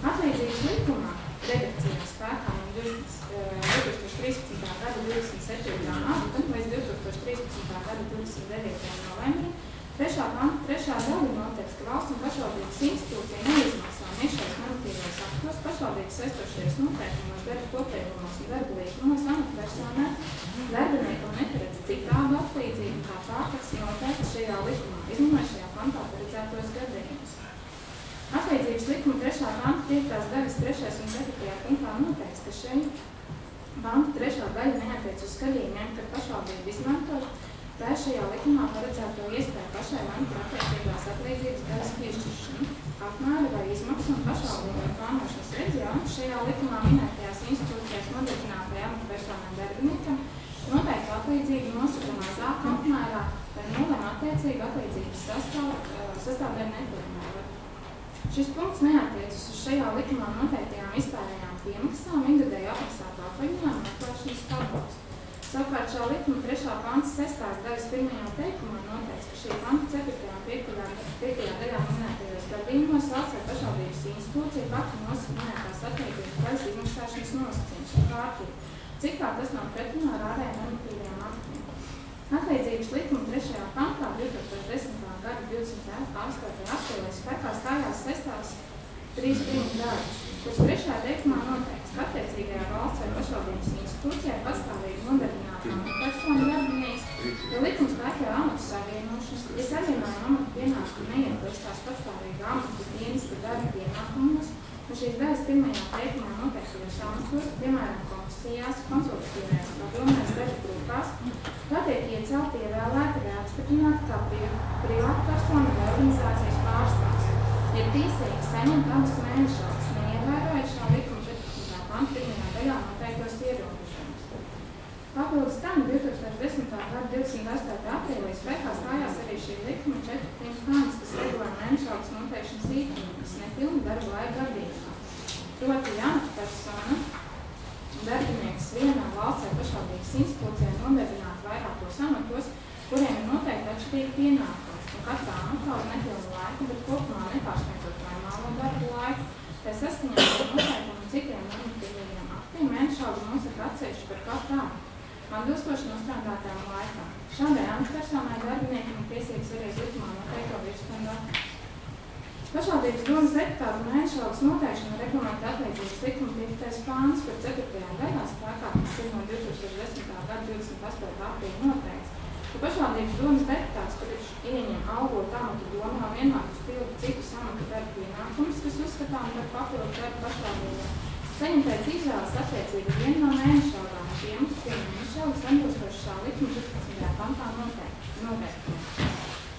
Atlīdzības likumā redakcijā spēkā no 2013. gada 27. marta līdz 2013. gada 29. novembrim 3. daļa noteikts, ka valsts un pašvaldības institūcija neizmaksā iekšējos normatīvos aktos, pašvaldības saistošajos noteikumos, darba koplīgumos un darba līgumos amatpersonai darbiniekam neparedz citādu atlīdzību kā tā, kas noteikts šajā likumā, izņemot šajā pantā paredzētos gadījumus. Atlīdzības likuma 3. panta 5. daļas 3. un 4. punktā noteikts, ka šai panta 3. daļa neatiec uz gadījumiem, kad pašvaldība izmantot tā šajā likumā paredzēto iespēju pašai lemt par attiecīgās atlīdzības daļas piešķiršanu, apmēru vai izmaksu un pašvaldību plānošanas reģionu šajā likumā minētajās institūcijās nodarbinātajām amatpersonām darbiniekam noteikti atlīdzību nosaka mazākā apmērā vai nolem attiecīgu atlīdzības sastāvdaļu nepiemērot. Šis punkts neatiecas uz šajā likumā noteiktajām izpērējām piemaksām, ikgadēju apmaksātu atvaļinājumu un atklāšanas pabalstu. Savukārt šā likuma 3. panta 6. daļas 1. teikumā noteikts, ka šī panta 4. un 5. daļā minētajos gadījumos valsts vai pašvaldības institūcija pati nosaka minētās atlīdzības daļas izmaksāšanas nosacījums un kārtību, cik tā tas nav pretrunā ar ārējiem normatīviem aktiem. Atlīdzības likuma 3. pantā 2010. gada 28. aprīlī spēkā stājās 6. 3. daļas, kuras 3. teikumā noteikts, ka attiecīgajā valsts vai pašvaldības institūcijā pastāvīgi nodarbināta amatpersonu darbinieks, ja likums spēkā amatu savienošanas, ja savienojuma amatu pienākumu neietilpst tās pastāvīga amatu dienesta darba pienākumos, un šīs daļas 1. teikumā noteiktajos amatos, piemēram, komisijās, konsultatīvajās padomēs, darba grupās, tā tiek iecelti, ievēlēti vai apstiprināti kā privātpersonu vai organizācijas pārstāvs. Ir tiesīgi saņemt abas mēnešus, neievērojot šā likuma 14. panta 1. daļā noteiktos ierobežojumus. Papildus tam 2010. gada 28. aprīlī spēkā stājās arī šī likuma 4. pants, kas regulē mēnešalgas noteikšanas īpašumu, kas nepilnu darba laika gadījumā. Proti, ja amatpersona darbinieks vienā valsts vai pašvaldības institūcijā nodarbināt vairākos amatos, kuriem ir noteikti atšķirīgi pienākumi. Katrā amatā uz nepilnu laiku, bet kopumā nepārsniedzot normālo darbu laiku, tā saskaņā ar noteikumiem un citiem normatīvajiem aktiem mēnešalgu nosaka atsevišķi par katru amatu, atbilstoši nostrādātajām laikām. Šādai amatpersonai darbiniekam ir tiesības arī uz likumā noteikto virsstundu atmaksu. Pašvaldības domas deputātu mēnešalgas noteikšana reglamenta atlīdzības likuma 5. pāns par 4. daļā spēkā, kas ir no 2010. gada 28. aprīļa noteikts, ka pašvaldības domas deputāts, kurš ieņem algot amatu domā vienlaikus pilda citus amatu darba pienākumus, kas uzskatām par papildu darbu pašvaldībā, saņem pēc izvēles attiecīgi vienu no mēnešalgām un piemaksas mēnešalgas atbilstoši šā likuma 14. pantā noteikti.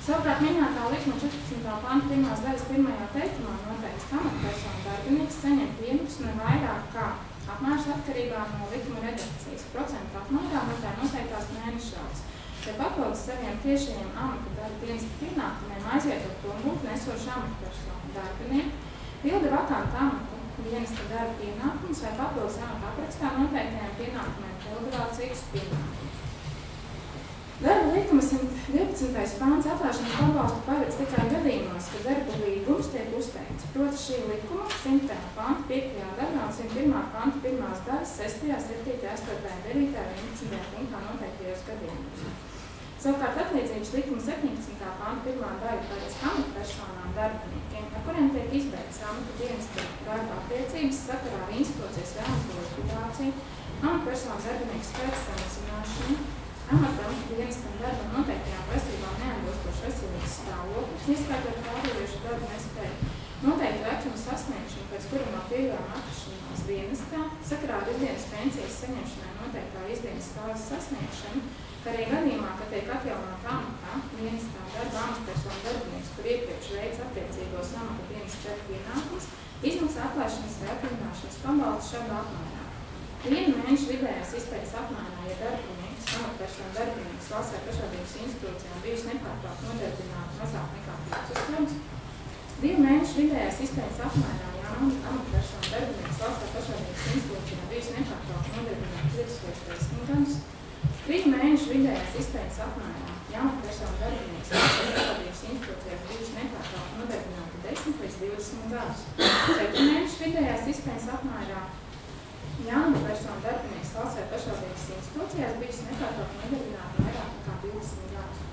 Savukārt minētā likuma 14. panta 1. daļas 1. teikumā noteikts, ka amatpersonu darbinieks saņem piemaksu ne vairāk kā apmērs atkarībā no likuma redakcijas, procentu apmērā vai noteiktās mēneša algas. Ja papildus saviem tiešajiem amata darba dienesta pienākumiem aizvietot to mūtu nesošu amatpersonu darbinieku, pilda vakanta amata dienesta darba pienākums vai papildus amata aprakstā noteiktajiem pienākumiem pilda vēl citus pienākumus. Darba likuma 112. pāns atlaišanas pabalstu paredz tikai gadījumos, ka darba līgums tiek uzteikts. Proti šī likuma 100. pānta 5. daļā un 101. pānta 1. daļas 6., 7., 8., 9., 11. punktā noteiktajos gadījumos. Savukārt atlīdzības likuma 17. pānta 1. daļa paredz amatpersonām darbiniekiem, ar kuriem tiek izbeigts amata dienesta darba attiecības sakarā ar institūcijas vai amata likvidāciju, amatpersonu darbinieku skaita samazināšanu, amata dienestam darbam noteiktajām prasībām neatbilstošu veselības stāvokli, ieskaitot pārējošu darbu nespēju, noteikti vecuma sasniegšanu, pēc kura nav pieļaujama atrašanās dienestā, sakarā ar izdienas pensijas saņemšanai noteiktā izdienas stāvas sasniegšanu, ka arī gadījumā, ka tiek atjaunota amatā dienestā darba amatpersonu darbinieks, kur iepriekš veids attiecīgos amata dienas darba pienākumus, izmaksā atlaišanas vai atvaļināšanas pabalstu šādā apmērā. 1 mēneša vidējās izpētes apmērā, ja darbinieks, amatpersonu darbinieks valsts vai pašvaldības institūcijām bijusi nepārtraukti nodarbināta mazāk nekā 5 stundus, 2 mēneša vidējās izpētes apmērā, ja amatpersonu darbinieks valsts vai pašvaldības institūcijām bijusi nepārtraukti nodarbināta 5 līdz 10 gadus, 3 mēnešu vidējās izpētes apmērā, ja amatpersonu darbinieks valsts vai pašvaldības institūcijām bijusi nepārtraukti nodarbināta 10 līdz 20 gadus, 4 mēnešu vidējās izpētes apmērā, ja amatpersonu darbinieks valsts vai pašvaldības institūcijās bijusi nepārtraukti nodarbināta vairāk nekā 20 gadus.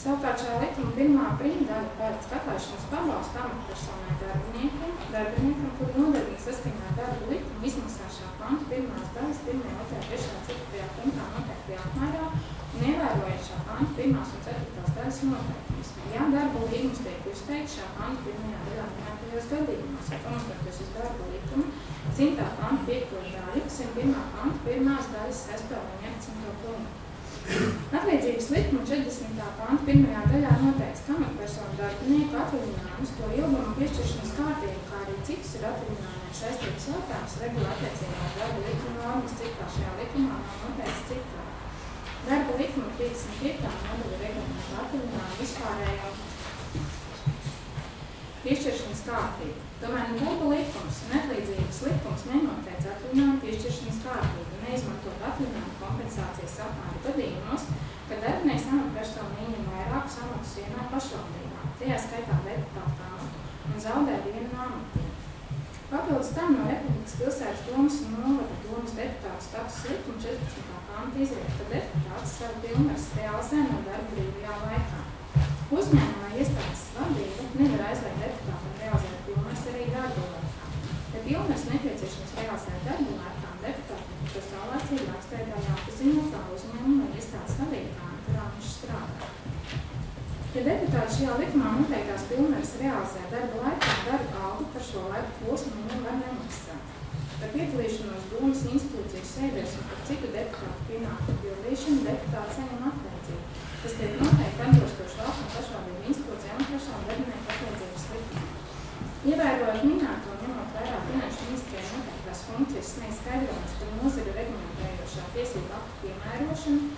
Savukārt šā likuma 1. primdaļa paredz atlaišanas pabalstu amatpersonai darbiniekam, kuri nodarbina saskaņā ar darba likumu, izmaksā šā panta 1. daļas 1., 2., 3., 4. punktā noteiktajā apmērā un ievērojot šā panta 1. un 4. daļas noteikumus. Ja darba līgums tiek uzteikts šā panta 1. daļā minētajos gadījumos, ja pamatoties uz darba likumu, 100. panta 5. daļu, 101. panta 1. daļas 6. un 11. punktu. Atlīdzības likuma 40. panta 1. daļā noteikts, ka amatpersonu darbinieku atvaļinājumus, to ilgumu piešķiršanas kārtību, kā arī citus ir atvaļinājumiem saistītas jautājums, regulē attiecībā darba likuma normas, cik kā šajā likumā nav noteikts citādi. Darba likuma 35. nodaļa reglamentā atvaļinājumu vispārējo piešķiršanas kārtību. Tomēr darba likums un atlīdzības likums nenoteic atvaļinājumu piešķiršanas kārtību, neizmantot atvaļinājumu kompensācijas apmēru gadījumos, kad darbinieks amatpersonu ieņem vairākus amatus vienā pašvaldībā, tajā skaitā deputāta amatu, un zaudē vienu no amatiem. Papildus tam no Republikas pilsētas domas un novada domas deputātu statusa likuma 14. panta izriet, ka deputāts savu pilnvaras realizē no darba brīvajā laikā. Uzņēmumā iestādes vadība nevar aizliegt deputātam realizēt pilnvaras arī darba laikā. Ja pilnvaras nepieciešams realizēt darba laikā, deputātam to saulēcīgi rakstveidā jāpaziņo kā uzņēmuma vai iestādes vadītājiem, kurā viņš strādā. Ja deputāti šajā likumā noteiktās pilnvaras realizē darba laikā, darba algu par šo laiku posmu viņam var nemaksāt. Par piedalīšanos domas institūcijas sēdēs un par citu deputātu pienākumu pildīšanu deputāti saņem atlīdzību. Tas tiek noteikti atbilstoši valsts un pašvaldību institūcijām un personu darbinieku atlīdzības likumā. Ievērojot minēto un ņemot vērā finanšu ministrijai noteiktās funkcijas sniegt skaidrojumus par nozari reglamentējošā tiesību aktu piemērošanu,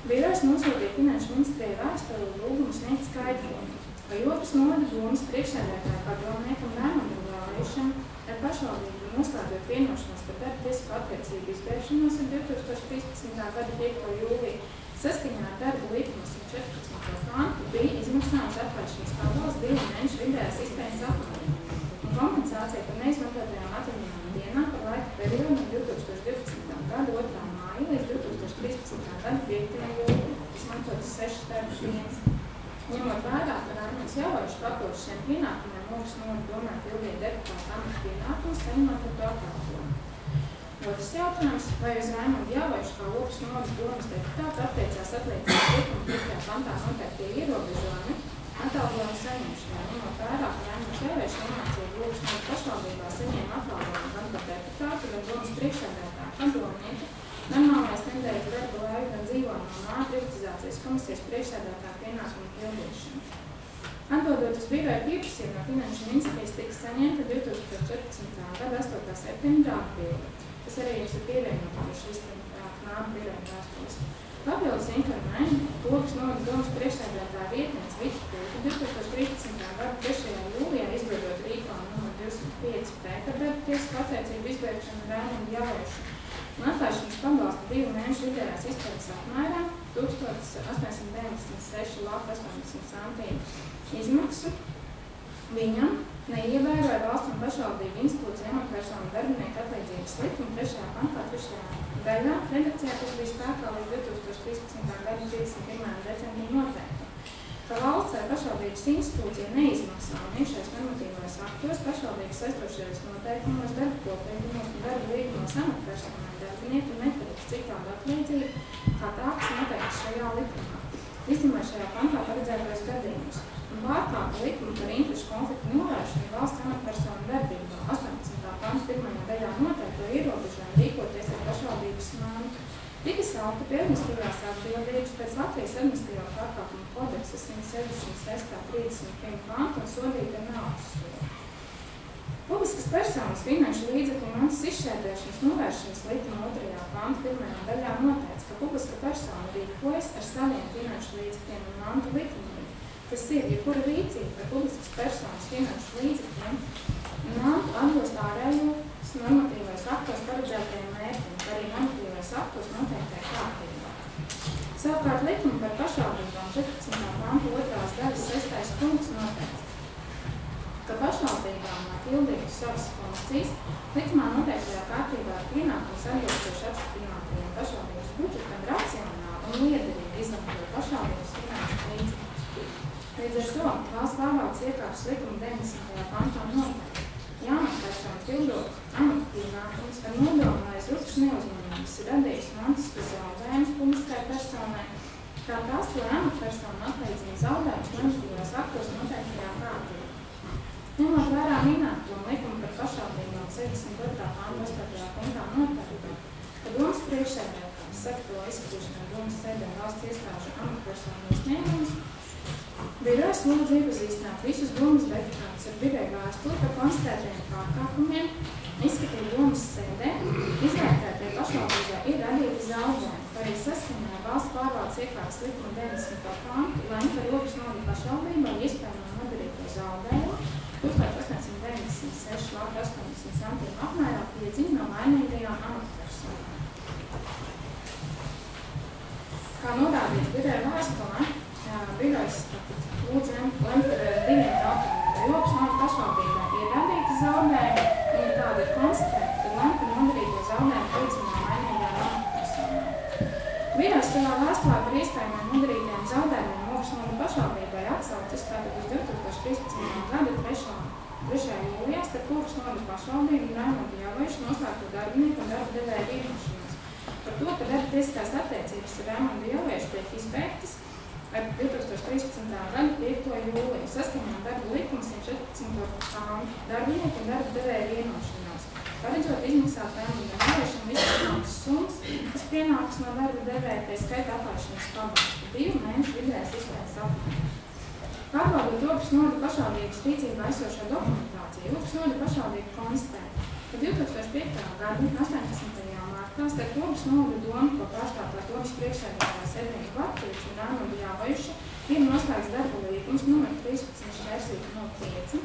birojas nosūtīja finanšu ministrijai vēstuli lūgumu sniegt skaidrojumu, vai Ogres novada domas priekšsēdētāja padomniekam Raimondam Lārišam ar pašvaldību noslēdzot vienošanos par darba tiesību attiecību izbeigšanos ar 2013. gada 5. jūliju saskaņā ar darba likumu 114. pantu bija izmaksājums atlaišanas pabalsts 2 mēnešu vidējās izpējas apmērā un kompensācija par neizmantotajām atvaļinājuma dienām par laika periodu no 2012. gada 2. māja līdz 2013. gada 5. jūlijā, izmantotas 6 darba dienas. Ņemot vērā, ka Raimunds Jāvaišs papildus šiem pienākumiem Ogres novada domē pildīja deputātu amata pienākumus, saņemot par to atalgojumu. Otrs jautājums, vai uz Raimundu Jāvaišu kā Ogres novada domas deputātu attiecās atlīdzības likuma 5. pantā noteiktie ierobežojumi atalgojumu saņemšanai, ņemot vērā, ka Raimunds Jāvaišs nomācīja Ogres novada pašvaldībā saņēma atalgojumu gan par deputātu, gan domas priekšsēdētāju padomnieku, normālais nedēļas darba laiku, gan dzīvojamā privatizācijas komisijas priekšsēdētāja pienākumu pildīšanu. Atbildot uz biroja pieprasījumu no finanšu ministrijas tika saņemta 2014. gada 8. septembra atbilde. kas arī jums ir pievienot pie šīs knāba biļeņu vēstules. Papildus informēju, Ogas novada domas priekšsēdētāja vietniece Viķipūta 2013. gada 3. jūlijā izveidot rīkojumu numur 205P par darba tiesas attiecību izbeigšanu Raimundu Jāliešu un atlaišanas pabalsta 2 mēnešu vidējās izpētes apmērā 1896,80 centību izmaksu viņam neievēroja valsts un pašvaldību institūciju amatpersonu darbinieku atlīdzības likumu 3. pantā 3. daļā redakcijā, kas bija spēkā līdz 2013. gada 31. decembrim noteikta, ka valsts vai pašvaldības institūcija neizmaksā un iekšējos normatīvos aktos pašvaldības saistošajos noteikumos, darba koplīgumos un darba līgumos amatpersonai darbinieku neparīdz citādu atlīdzību, kā tā, kas noteikts šajā likumā, izņemot šajā pantā paredzētos gadījumus. Un pārkāpta likuma par interešu konfliktu novēršanu valsts amatpersonu darbībā 18. panta 1. daļā noteikto ierobežojumu rīkoties ar pašvaldības mantu. Tika saukta pie administratīvās atbildības pēc Latvijas administratīvā pārkāpuma kodeksa 176.31 pantu un sodīta ar naudas sodu. Publiskas personas finanšu līdzekļu mantas izšķērdēšanas novēršanas likuma 2. panta 1. daļā noteikts, ka publiska persona rīkojas ar saviem finanšu līdzekļiem un mantu likumiem, kas ir, ja kura rīcība par publiskas personas finanšu līdzekļiem mantu atbilst ārējos normatīvos aktos paredzētajiem mērķiem, kā arī normatīvos aktos noteiktajā kārtībā. Savukārt likuma par pašvaldībām 14. panta 2. daļas 6. punkts noteikts, ka pašvaldībām, lai pildītu savas funkcijas, likumā noteiktajā kārtībā ir pienākums atbilstoši apstiprinātajiem pašvaldības budžetam racionāli un liederīgi izmantot pašvaldības finanšu līdzekļus. Līdz ar to valsts pārvaldes iekārtas likuma 90. pantā noteikti. Jāmatpersona pildot amata pienākumus ar nodomu, lai aiz upes neuzmanības ir radījis mantiskas zaudējumus publiskai personai, kā tas, lai amatpersona atlīdzina zaudējumus normatīvos aktos noteiktajā kārtībā. Ņemot vērā minēto likumu par pašvaldībām 62. panta 8. punktā noteikta, ka domas priekšsēdētājs sekto izskatīšanai domas sēdē valsts iestāžu amatpersonu izņēmumus, birojs lūdzu iepazīstināt visus domas deputātus ar biroja vēstuli par konstatētajiem pārkāpumiem, izskatīt domas sēdē, izvērtētie pašvaldībā ir radīti zaudējumi, kā arī saskaņā ar valsts pārvaldes iekārtas likuma 90. pantu, lēma par Ogas novada pašvaldībā iespējamo nodarīto zaudējumu 1896,80 centību apmērā piedziņa no vainīgajām amatpersonām. Kā norādīts biroja vēstulē, birojs lūdzu lemt par 2 jautājumiem. Ogas novada pašvaldībā ir radīti zaudējumi, un ja tāda ir konstatēta, tad lemt par nodarīto zaudējumu piedziņa no vainīgajām amatpersonām. Birojs savā vēstulē par iespējamiem nodarītajiem zaudējumiem Ogas novada pašvaldībai atsaucas tātad uz 2013. gada 3. jūlijā starp Ogas novada pašvaldību un Raimundu Jāliešu noslēgto darbinieku un darba devēju vienošanos. Par to, ka darba tiesiskās attiecības ar Raimundu Jāliešu tiek izbeigtas ar 2013. gada 5. jūliju saskaņā darba likuma 114. pantu darbinieku un darba devēju vienošanās, paredzot izmaksāt Raimundam Jāliešam visas summas, kas pienākas no darba devēja, tā skaita atlaišanas pabalstu 2 mēnešu vidējās izpētes apmērā. Pārbaudot Ogas novada pašvaldības rīcībā esošo dokumentāciju, Ogas novada pašvaldība konstatēja, ka 2005. gada 18. martā starp Ogas novada domu, ko pārstāvā domas priekšsēdētājs Edvīns Bartkevičs un Raimundu Jāliešu, ir noslēgts darba līgums nr. 13/05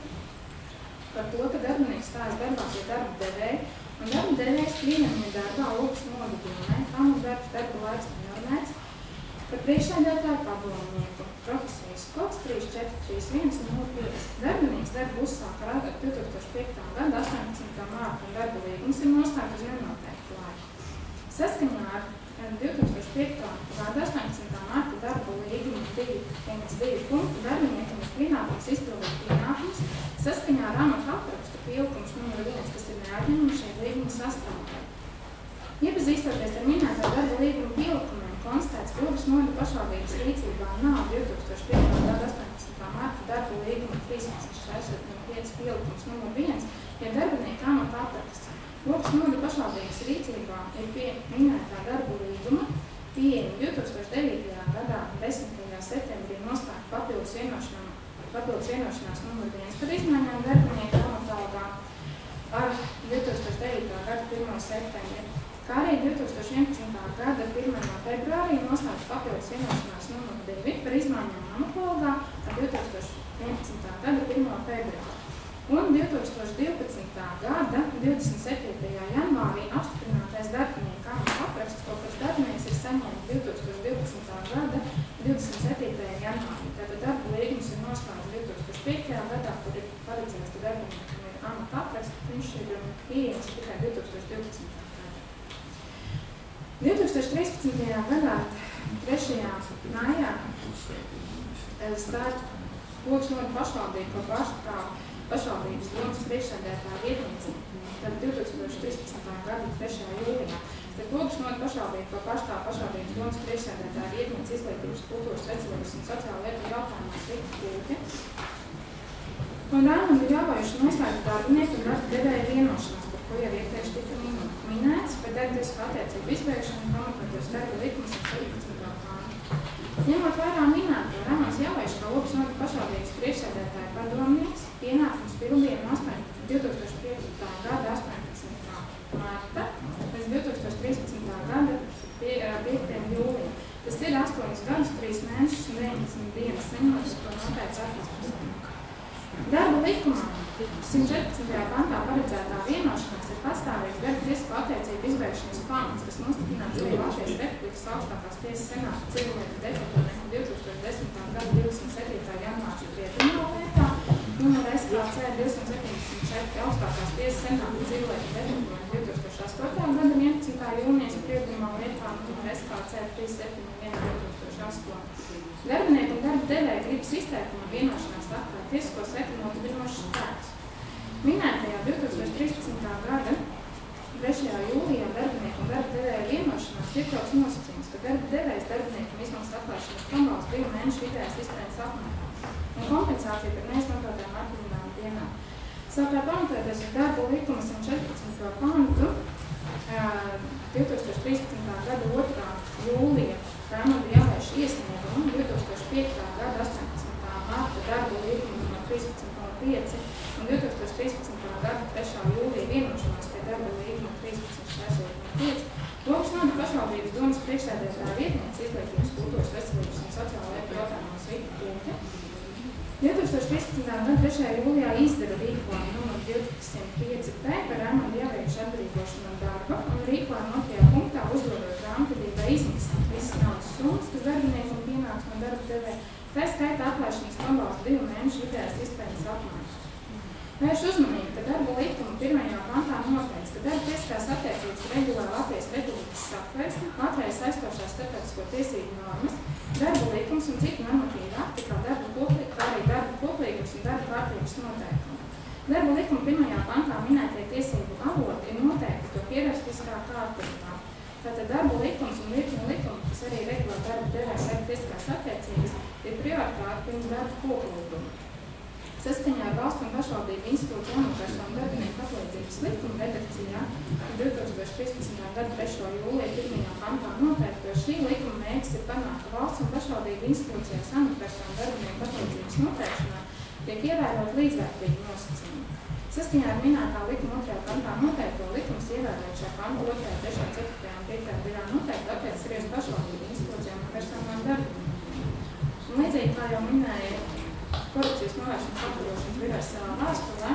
par to, ka darbinieks stājas darbā pie darba devēja, un darba devējs pieņemja darbā Ogas novada domē, amatdarbs darba laiks nenormēts, par priekšsēdētāju padomnieku profesijas kods 3431 un 05. Darbinieks darbu uzsāka ar 2005. gada 18. marta un darba līgums ir noslēgts uz nenoteiktu laiku. Saskaņā ar 2005. gada 18. marta darba līguma 2.2 punktu darbiniekam ir pienākums izpildīt pienākumus saskaņā ar amata aprakstu pielikums nr. 1, kas ir neatņemami šeit līguma sastāvā. Iepazīstoties ar minēto darba līguma pielikumiem, konstatēts, ka Ogas novada pašvaldības rīcībā nav 2005. gada 18. marta darba līguma 13/45 pielikums nr. 1, ja darbinieka amata apraksts. Ogas novada pašvaldības rīcībā ir pie minētā darba līguma pieejama 2009. gadā 10. septembrī noslēgta papildus vienošanās nr. 1 par izmaiņām darbinieku amata algā ar 2009. gada 1. septembra, kā arī 2011. gada 1. februārī noslēgts papildus vienošanās numur 2 par izmaiņām amatologā ar 2011. gada 1. februāru. Un 2012. gada 27. janvārī apstiprinātais darbinieku amata apraksts, ko pēc darbinieks ir saņēmis 2012. gada 27. janvārī. Tātad darba līgums ir noslēgts 2005. gadā, kur ir paredzēts, ka darbiniekam ir amata apraksts, viņš ir pieejams tikai 2012. gadā. 2013. gadā 3. maijā Logas novada pašvaldība par pārstāvu pašvaldības domas priekšsēdētāja vietnieci, tad 2013. gada 3. jūlijā. Tad Logas novada pašvaldība par pārstāvu pašvaldības domas priekšsēdētāja vietnieci izglītības, kultūras, veselības un sociālo lietu jautājumos Rita Kūte. Un Raimondu Jāvojušu noslēgta darbinieku un darba devēja vienošanās, par ko jau iepriekš tika minēts, par darbinieku attiecību izbeigšanu pamatoties darba likums ar 17. pāntu. Ņemot vērā minēto, Raimons Jāvojušs kā Logas novada pašvaldības priekšsēdētāja padomnieks pienākums pildīja no 2015. gada 18. marta līdz 2013. gada 5. jūlijam. Tas ir 8 gadus, 3 mēnešus un 19 dienas saņemot, ko noteikts attīstības. Darba likumā 114. pantā paredzētā vienošanās ir pastāvīgs darba tiesisku attiecību izbeigšanas pamats, kas nostiprināts arī Latvijas Republikas augstākās tiesas senāta civilietu departamentu 2010. gada 27. janvāra spriedumā lietā, numur SKC 274 augstākās tiesas senāta civilietu departamentu 2008. gada 11. jūnijas spriedumā lietā, numur SKC 371 2008. Darbinieku un darba devēja gribas izteikumā vienošanās aktā tiesisko seku nodibinošs spēks. Minētajā 2013. gada 3. jūlijā darbinieku un darba devēja vienošanās iekļauts nosacījums, ka darba devējs darbiniekam izmaksas atklāšanas pabalstu 2 mēnešu vidējās izpētes apmērā un kompensācija par neizmantotajām atvaļinājuma dienām. Savukārt pamatojoties uz darba likuma 114. pantu 2013. gada 2. jūlija Raimonda Jāvojuša iesniegumu 2005. gada 18. marta darba līgumu no 13.5 un 2013. gada 3. jūlija vienošanās pie darba līguma 13.5. Logas novada pašvaldības domas priekšsēdētāja vietniece izglītības, kultūras, veselības un sociālo lietu jautājumos Rita Kūte 2013. gada 3. jūlijā izdeva rīkojumu numur 205P par Raimonda Jāvojuša atbrīvošanu no darba un rīkojumu 2. punktā uzdodot grāmatvedībai izmaksāt visas naudas summas, kas darbiniekam pienāks no darba devēja, tā skaitā atlaišanas pabalstu 2 mēnešu vidējās izpētes apmērus. Vērš uzmanību, ka darba likuma 1. pantā noteikts, ka darba tiesiskās attiecības regulē Latvijas Republikas satversme, Latvijas aizstošās starptautisko tiesību normas, darba likums un citu normatīvu akti, kā arī darba koplīgums un darba kārtības noteikumi. Darba likuma 1. pantā minētie tiesību avoti ir noteikti to hierarhiskā kārtībā. Tātad darba likums un virkne likumi, kas arī regulē darba devēja darba tiesiskās attiecības, ir prioritāti pirms darba koplīguma. Saskaņā ar valstu un pašvaldību institūciju amatpersonu darbinieku atlīdzības likuma redakcijā 2013. gada 3. jūlijā 1. pantā noteikti, ka šī likuma mērķis ir panākt, ka valsts un pašvaldību institūcijās amatpersonu darbinieku atlīdzības noteikšanā tiek ievērot līdzvērtīgi nosacījumi. Saskaņā ar minētā likuma 2. pantā noteikto likums ievērot šā panta 2., 3., 4. un 5. daļā noteikti attiecas arī uz pašvaldību institūcijām un personām darbiniekiem. Un līdzīgi kā jau minēja Korupcijas novēršanas apkarošanas birojas savā vēstulē,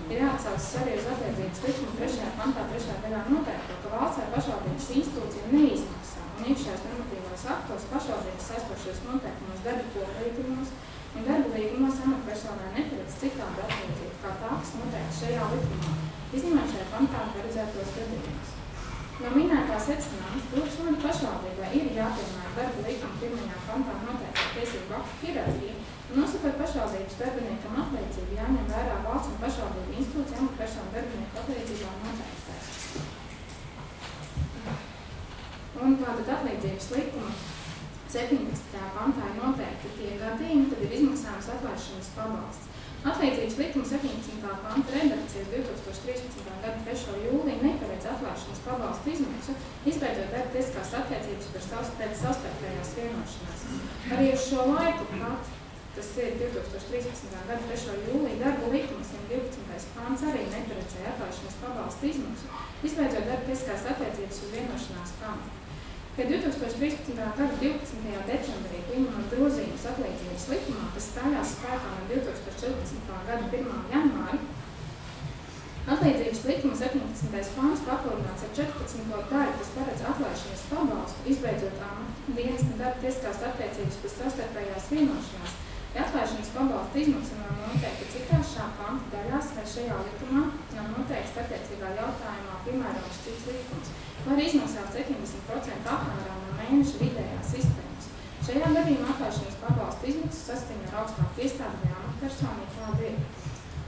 ir jāatsaucas arī uz attiecības likuma 3. pantā 3. daļā noteikto, ka valsts vai pašvaldības institūcija neizmaksā un iekšējos normatīvos aktos pašvaldības saistošos noteikumos darba koplīgumos un darba līgumos amatpersonai neparedz citādi atlīdzību kā tā, kas noteikti šajā likumā, izņemot šajā pantā paredzētos gadījumus. No minētā secinājuma Logas novada pašvaldībai ir jāpiemēro darba likuma 1. pantā noteikto tiesību aktu hierarhiju un nosakot pašvaldības darbiniekam atlīdzību jāņem vērā valsts un pašvaldību institūciju amatpersonu darbinieku atlīdzībā noteiktais. Un tātad atlīdzības likuma 17. pantā ir noteikti tie gadījumi, kad ir izmaksājums atlaišanas pabalsts. Atlīdzības likuma 17. panta redakcijas 2013. gada 3. jūlijā neparedz atlaišanas pabalstu izmaksu, izbeidzot darba tiesiskās attiecības pēc savstarpējās vienošanās. Arī uz šo laiku pat tas ir 2013. gada 3. jūlija darba likuma 112. pāns arī neparedzēja atlaišanas pabalsta izmaksu, izbeidzot darba tiesiskās attiecības uz vienošanās pamatu. Kad 2013. gada 12. decembrī pieņemot grozījumus atlīdzības likumā, kas stājās spēkā no 2014. gada 1. janvāra, atlīdzības likuma 17. pāns papildināts ar 14. daļu, kas paredz atlaišanas pabalstu, izbeidzot dienesta darba tiesiskās attiecības pēc savstarpējās vienošanās, ja atlaišanas pabalsta izmaksa nav noteikta citās šā panta daļās vai šajā likumā nav noteikts attiecīgā jautājumā piemērojams cits likums, vai arī izmaksāt 70% apmērā no mēneša vidējās izpējas. Šajā gadījumā atlaišanas pabalsta izmaksas saskaņā ar augstāku iestādi vai amatpersonu kāda ir.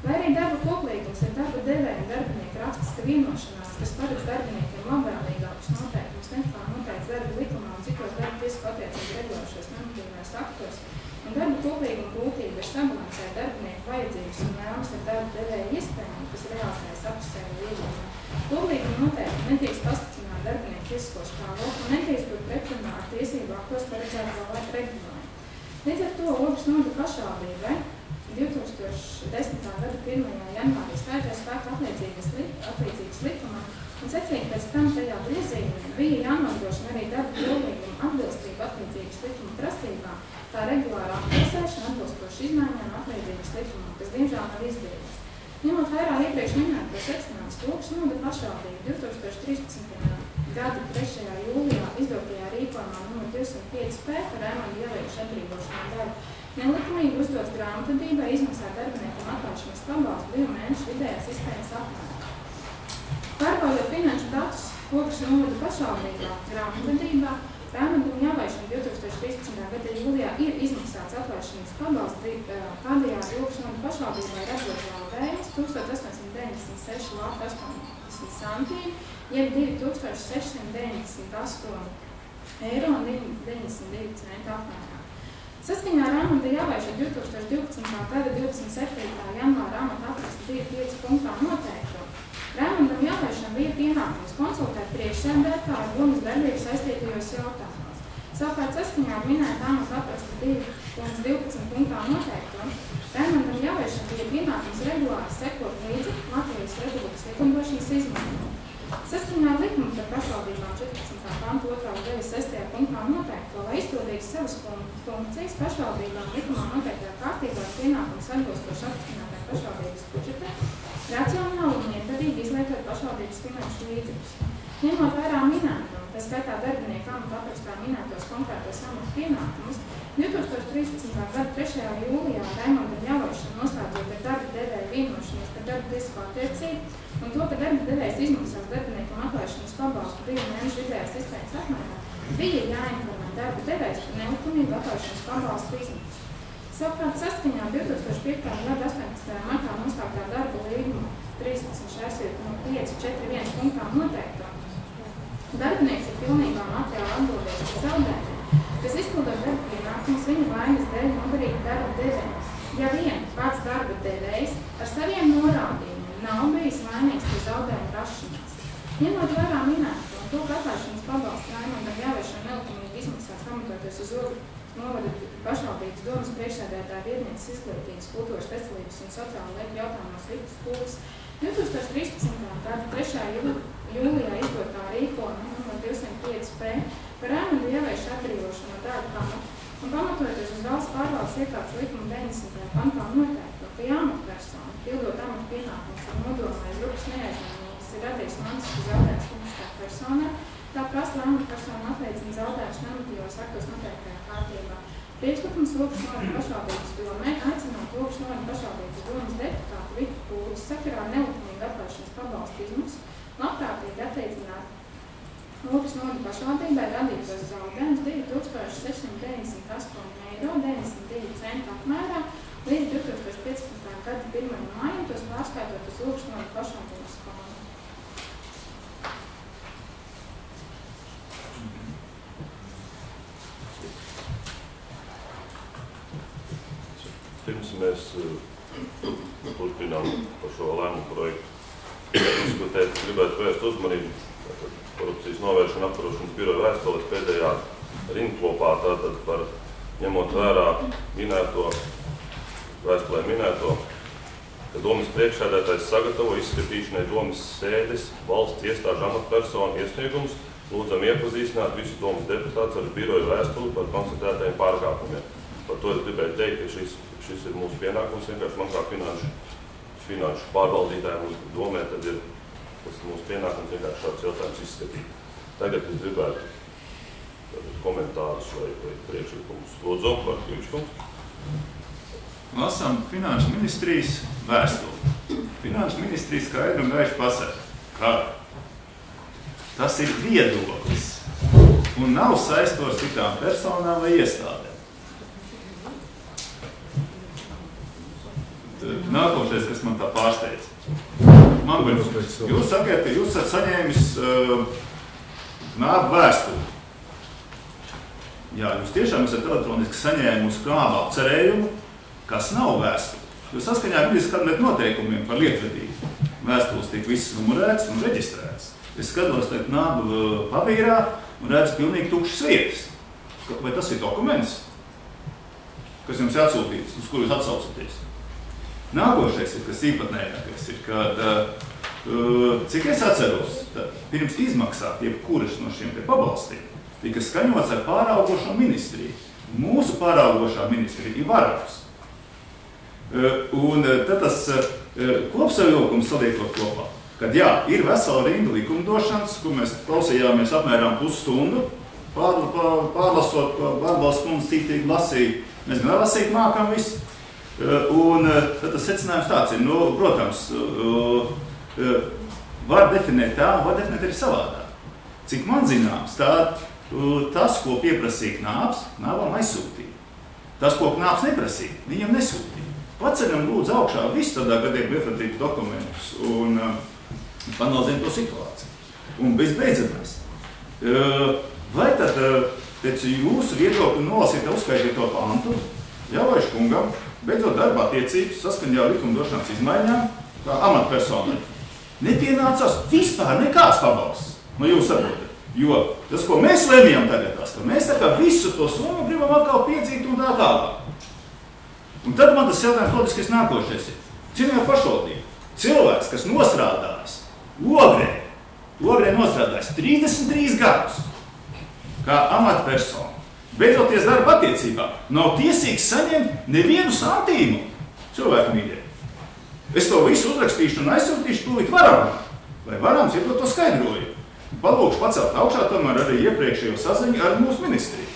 Vai arī darba koplīgums ir darba devēja un darbinieku rakstiska vienošanās, kas paredz darbiniekiem labvēlīgākus noteikumus nekā noteikts darba likumā un citos darba tiesku attiecīgi regulējušos normatīvajos aktos, un darba koplīguma būtība ir sabalansēt darbinieku vajadzības un vēlmes ar darba devēja iespējām, kas realizējas apusēju līgumā. Koplīguma noteikti netiks pasticināt darbinieku tiesisko stāvokli un netiks būt pretrunā ar tiesību aktos paredzēto regulējumu. Līdz ar to Ogres novada pašvaldībai 2010. gada 1. janvārī stājoties spēkā atlīdzības likumā un secīgi pēc tam tajā grozījumā bija jānodrošina arī darba koplīguma atbilstība atlīdzības likuma prasībām, tā regulārā aptiesēšana atbilstoši izmaiņām atlīdzības likumā, kas diemžēl nav izdarīts. Ņemot vērā iepriekš minēto secinājumus, Ogres novada pašvaldība 2013. gada 3. jūlijā izdotajā rīkojumā nr. 205P par Raimonda Ieliekas atbrīvošanu darbu nelikumīgi uzdots grāmatvedībai izmaksāt darbiniekam atlaišanas pabalstu 2 mēnešu vidējās izpējas apmērā. Pārbaudot finanšu datus Ogres novada pašvaldībā grāmatvedībā, Raimondam Ieliekas 2013. gada jūlijā ir izmaksāts atlaišanas pabalsts, kādējādi Ogres novada pašvaldībā ir atdots zaudējums 1896 lati 80 centīmi, jeb 2698 eiro un 92 centi apmērā. Saskaņā ar Raimonda Ieliekas 2012. gada 27. janvāra amata apraksta 2.5 punktā noteikto, Raimondam Ieliekam bija pienākums konsultēt priekšsēdētāju domas darbības saistītajos jautājumos. Savukārt saskaņā ar minēta amata apraksta 2.12 punktā noteikto, Raimondam Ieliekam bija pienākums regulāri sekot līdzi Latvijas Republikas likumdošanas izmaiņām. Saskaņā ar likumu par pašvaldībām 14. panta 2. daļas 6. punktā noteikto, lai izpildītu savas funkcijas pašvaldībām likumā noteiktajā kārtībā ar pienākums atbilstoši apstiprinātai pašvaldības budžetē, racionāli un ietverīgi izlietot pašvaldības finanšu līdzekļus. Ņemot vērā minēto, tā skaitā darbinieku amata aprakstā minētos konkrētos amata pienākumus, 2013. gada 3. jūlijā Raimondam Ieliekam noslēdzot ar darba devēju vienošanos par darba tiesisko attiecību un to, ka darba devējs izmaksās darbiniekam atlaišanas pabalstu 2 mēnešu vidējās izpējas apmērā, bija jāinformē darba devējs par nelikumīgu atlaišanas pabalstu izmaksu. Savukārt saskaņā 2005. gada 18. martā noslēgtā darba līguma 13.5.41 punktā noteikto, darbinieks ir pilnībā materiāli atbildīgs par zaudējumiem, kas izpildot darba pienākumus viņa vainas dēļ nodarīt darba devējs. Ja vien pats darba devējs ar saviem norādījumiem nav bijis vainīgs par zaudējumu rašanās. Ņemot vērā minēto un to, ka atlaišanas pabalsts Raimondam Ieliekam nelikumīgi izmaksās pamatoties uz Ogres novada pašvaldības domas priekšsēdētāja vietnieces izglītības, kultūras, veselības un sociālo lietu jautājumos Vitas Pūlis 2013. gada 3. jūlijā izdotā rīkojuma nr. 205P par Raimonda Ielieka atbrīvošanu no darba pamata un pamatojoties uz valsts pārvaldes iekārtas likuma 90. pantā noteikto, ka amatpersona, pildot amata pienākumus ar nodomu vai grupas neaizņēmumu, kas ir radījis mantisku zaudējumus fiziskā personā, tā prasa, lai amatpersona atliecina zaudējumus normatīvos aktos noteiktajā kārtībā. Priekšlikums Ogres novada pašvaldības domē aicināt Ogres novada pašvaldības domas deputātu Vitu Pūlis sakarā ar nelikumīgu atlaišanas pabalstu izmaksu labprātīgi attiecināt Ogres novada pašvaldībai radītos zaudējumus 2698 eiro 92 centi apmērā līdz 2015. gada 1. mājam, tos pārskaitot uz Ogres novada pašvaldības fondu. Pirms mēs turpinām par šo lēmumu projektu diskutēt, gribētu vērst uzmanību korupcijas novēršana apkarošanas biroja vēstules pēdējā rindkopā tātad par ņemot vērā minēto, vēstulē minēto, ka domas priekšsēdētājs sagatavo izskatīšanai domas sēdes valsts iestāžu amatpersonu iesniegumus, lūdzam iepazīstināt visus domas deputātus ar biroju vēstuli par konstatētajiem pārkāpumiem. Par to es gribēju teikt, ka šis ir mūsu pienākums, vienkārši man kā finanšu pārvaldītājiem un domē, tad ir tas mūsu pienākums vienkārši šāds jautājums izskatīt. Tagad es gribētu komentārus vai priekšlikumus. Lūdzu, Bartkevičkungs. Lasām Finanšu ministrijas vēstuli. Finanšu ministrija skaidri un gaiši pasaka, ka tas ir viedoklis un nav saistos citām personām vai iestādēm. Nākošais, kas man tā pārsteidz. Jūs sakat, ka jūs esat saņēmis Knāba vēstuli. Jā, jūs tiešām esat elektroniski saņēmusi Knāba apcerējumu, kas nav vēstuli. Jo saskaņā ar ministra kabineta noteikumiem par lietvedību vēstules tiek viss numurēts un reģistrēts. Es skatos tagad Knāba papīrā un redzu pilnīgi tukšas vietas. Vai tas ir dokuments, kas jums atsūtīts, uz kuru jūs atsaucaties? Nākošais ir, kas īpatnējākais, ir, kad, cik es atceros, pirms izmaksāt jebkuras no šiem te pabalstiem, tika skaņots ar pāraugošo ministriju. Mūsu pāraugošā ministrija ir Varavs. Un tad tas kopsavilkums saliekot kopā, kad jā, ir vesela rinda likumdošanas, ko mēs klausījāmies apmēram pusstundu, pārlasot, ko Bārbalas kundze cītīgi lasīja, mēs gan lasīt mākam visu. Un tad tas secinājums tāds ir, nu, protams, var definēt tā, var definēt arī savādāk. Cik man zināms, tas, ko pieprasīja Knābs, Knābam aizsūtīja. Tas, ko Knābs neprasīja, viņam nesūtīja. Paceļam lūdzu augšā visu tādā gadiem lietvedības dokumentus un panalizējam to situāciju. Un bezbeidzamais. Vai tad pēc jūsu viedokļu nolasīt uzskaitīt to pantu, Jāvaiš kungam, beidzot darba attiecības saskaņā ar likumdošanas izmaiņām, kā amatpersonai, nepienācās vispār nekāds pabalsts. No jūs saprotat. Jo tas, ko mēs lemjam tagad, ka mēs tā kā visu to summu gribam atkal piedzīt un tā tālāk. Un tad man tas jautājums loģiskais nākošais ir. Cienījumā pašvaldība. Cilvēks, kas nostrādājas Ogrē nostrādājas 33 gadus kā amatpersona, beidzoties darba attiecībā, nav tiesīgs saņemt nevienu santīmu cilvēku mīļē. Es to visu uzrakstīšu un aizsūtīšu tūlīt Varam, lai Varams ir to skaidroju. Palūkšu pacelt augšā tomēr arī iepriekšējo saziņu ar mūsu ministriju.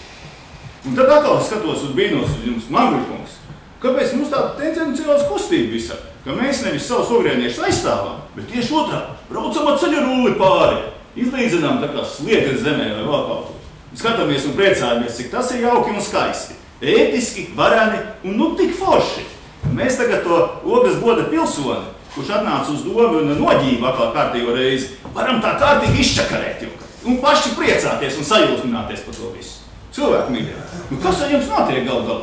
Un tad atkal skatos uz bīnos uz jums, Manguļkungs, kāpēc mums tāda tendenciāls kustība visā, ka mēs nevis savus ogrēniešus aizstāvām, bet tieši otrā, braucam ar ceļa rulli pāri, izlīdzinām tā kā sliekas zemē vai vēl kaut ko. Skatāmies un priecājamies, cik tas ir jauki un skaisti, ētiski, varani un nu tik forši. Mēs tagad to Ogres goda pilsoni, kurš atnāca uz domu un noģību atkal kārtīgo reizi, varam tā kārtīgi izčakarēt jau. Un paši priecāties un sajūsmināties par to visu. Cilvēku mīļā. Nu, kas ar jums notiek galā?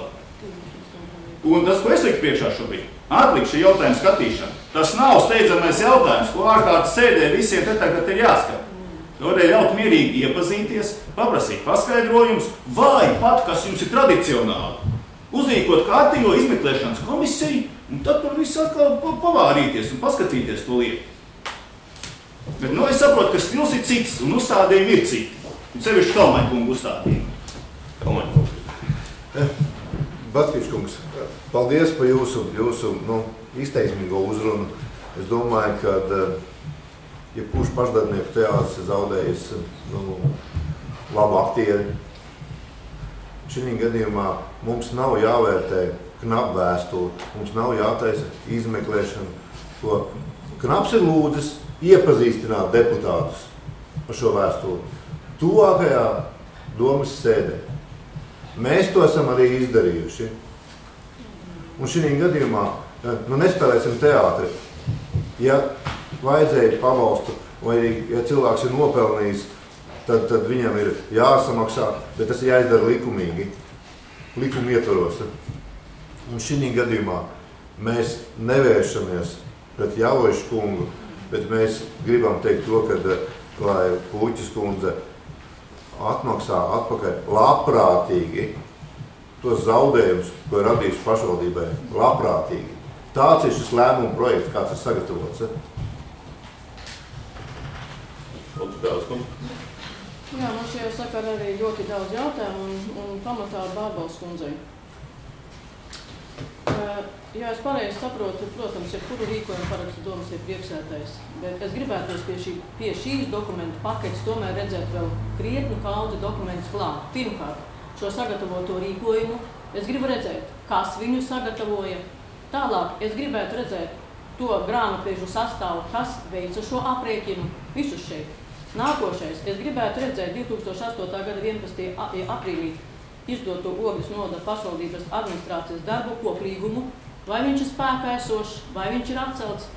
Un tas, ko es liku priekšā šobrīd, atlikt šī jautājuma skatīšana, tas nav steidzamais jautājums, ko ārkārtas sēdē visiem te tagad ir jāskat. Tādēļ ļaut mierīgi iepazīties, paprasīt paskaidrojumus, vai pat, kas jums ir tradicionāli, uzrīkot kārtīgo izmeklēšanas komisiju, un tad par visu atkal pavārīties un paskatīties to lietu. Bet, nu, es saprotu, ka stils ir cits un uzstādījumi ir citi. Un sevišķi Kalmaņkungu uzstādījumi. Kalmaņkungu. Bartkevičkungs, paldies par jūsu izteiksmīgo uzrunu. Es domāju, ka jebkurš pašdarbnieku teātris ir zaudējis labu aktieri. Šī gadījumā mums nav jāvērtē Knapa vēstuli, mums nav jātaisa izmeklēšana, ko Knaps ir lūdzis iepazīstināt deputātus par šo vēstuli. Tuvākajā domas sēdē. Mēs to esam arī izdarījuši. Un šī gadījumā nespēlēsim teātri. Ja vajadzēja pabalstu, vai ja cilvēks ir nopelnījis, tad viņam ir jāsamaksā, bet tas ir jāizdara likumīgi, likuma ietvaros. Un šī gadījumā mēs nevēršamies pret Jāvaišu kungu, bet mēs gribam teikt to, lai Puķis kundze atmaksā atpakaļ labprātīgi tos zaudējumus, ko ir radījuši pašvaldībai, labprātīgi. Tāds ir šis lēmuma projekts, kāds ir sagatavots. Jā, man šajā sakarā arī ļoti daudz jautājumu un pamatā Bārbalas kundzei. Ja es pareizi saprotu, protams, jebkuru rīkojumu paraksta domas ir priekšsēdētājs, bet es gribētos pie šīs dokumentu paketes tomēr redzēt vēl krietnu kaudzi dokumentus klāt. Pirmkārt, šo sagatavoto rīkojumu es gribu redzēt, kas viņu sagatavoja. Tālāk es gribētu redzēt to grāmatvežu sastāvu, kas veica šo aprēķinu, visus šeit. Nākošais, es gribētu redzēt 2008. gada 11. aprīlī izdoto Ogres novada pašvaldības administrācijas darbu koplīgumu, vai viņš ir spēkā esošs, vai viņš ir atcelts.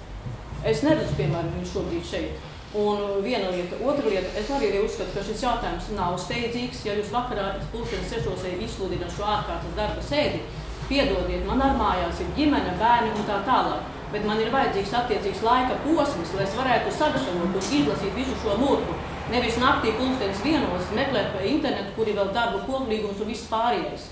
Es neredzu, piemēram, viņu šobrīd šeit. Un viena lieta. Otra lieta, es arī uzskatu, ka šis jautājums nav steidzīgs. Ja jūs vakarā pulksteni 6. izsludināt šo ārkārtas darba sēdi, piedodiet, man ar mājās ir ģimene, bērni un tā tālāk. Bet man ir vajadzīgs attiecīgs laika posms, lai es varētu sagatavot un izlasīt visu šo murgu. Nevis naktī pulkstenis 1 meklēt pa internetu, kur ir vēl darba koplīgums un viss pārējais.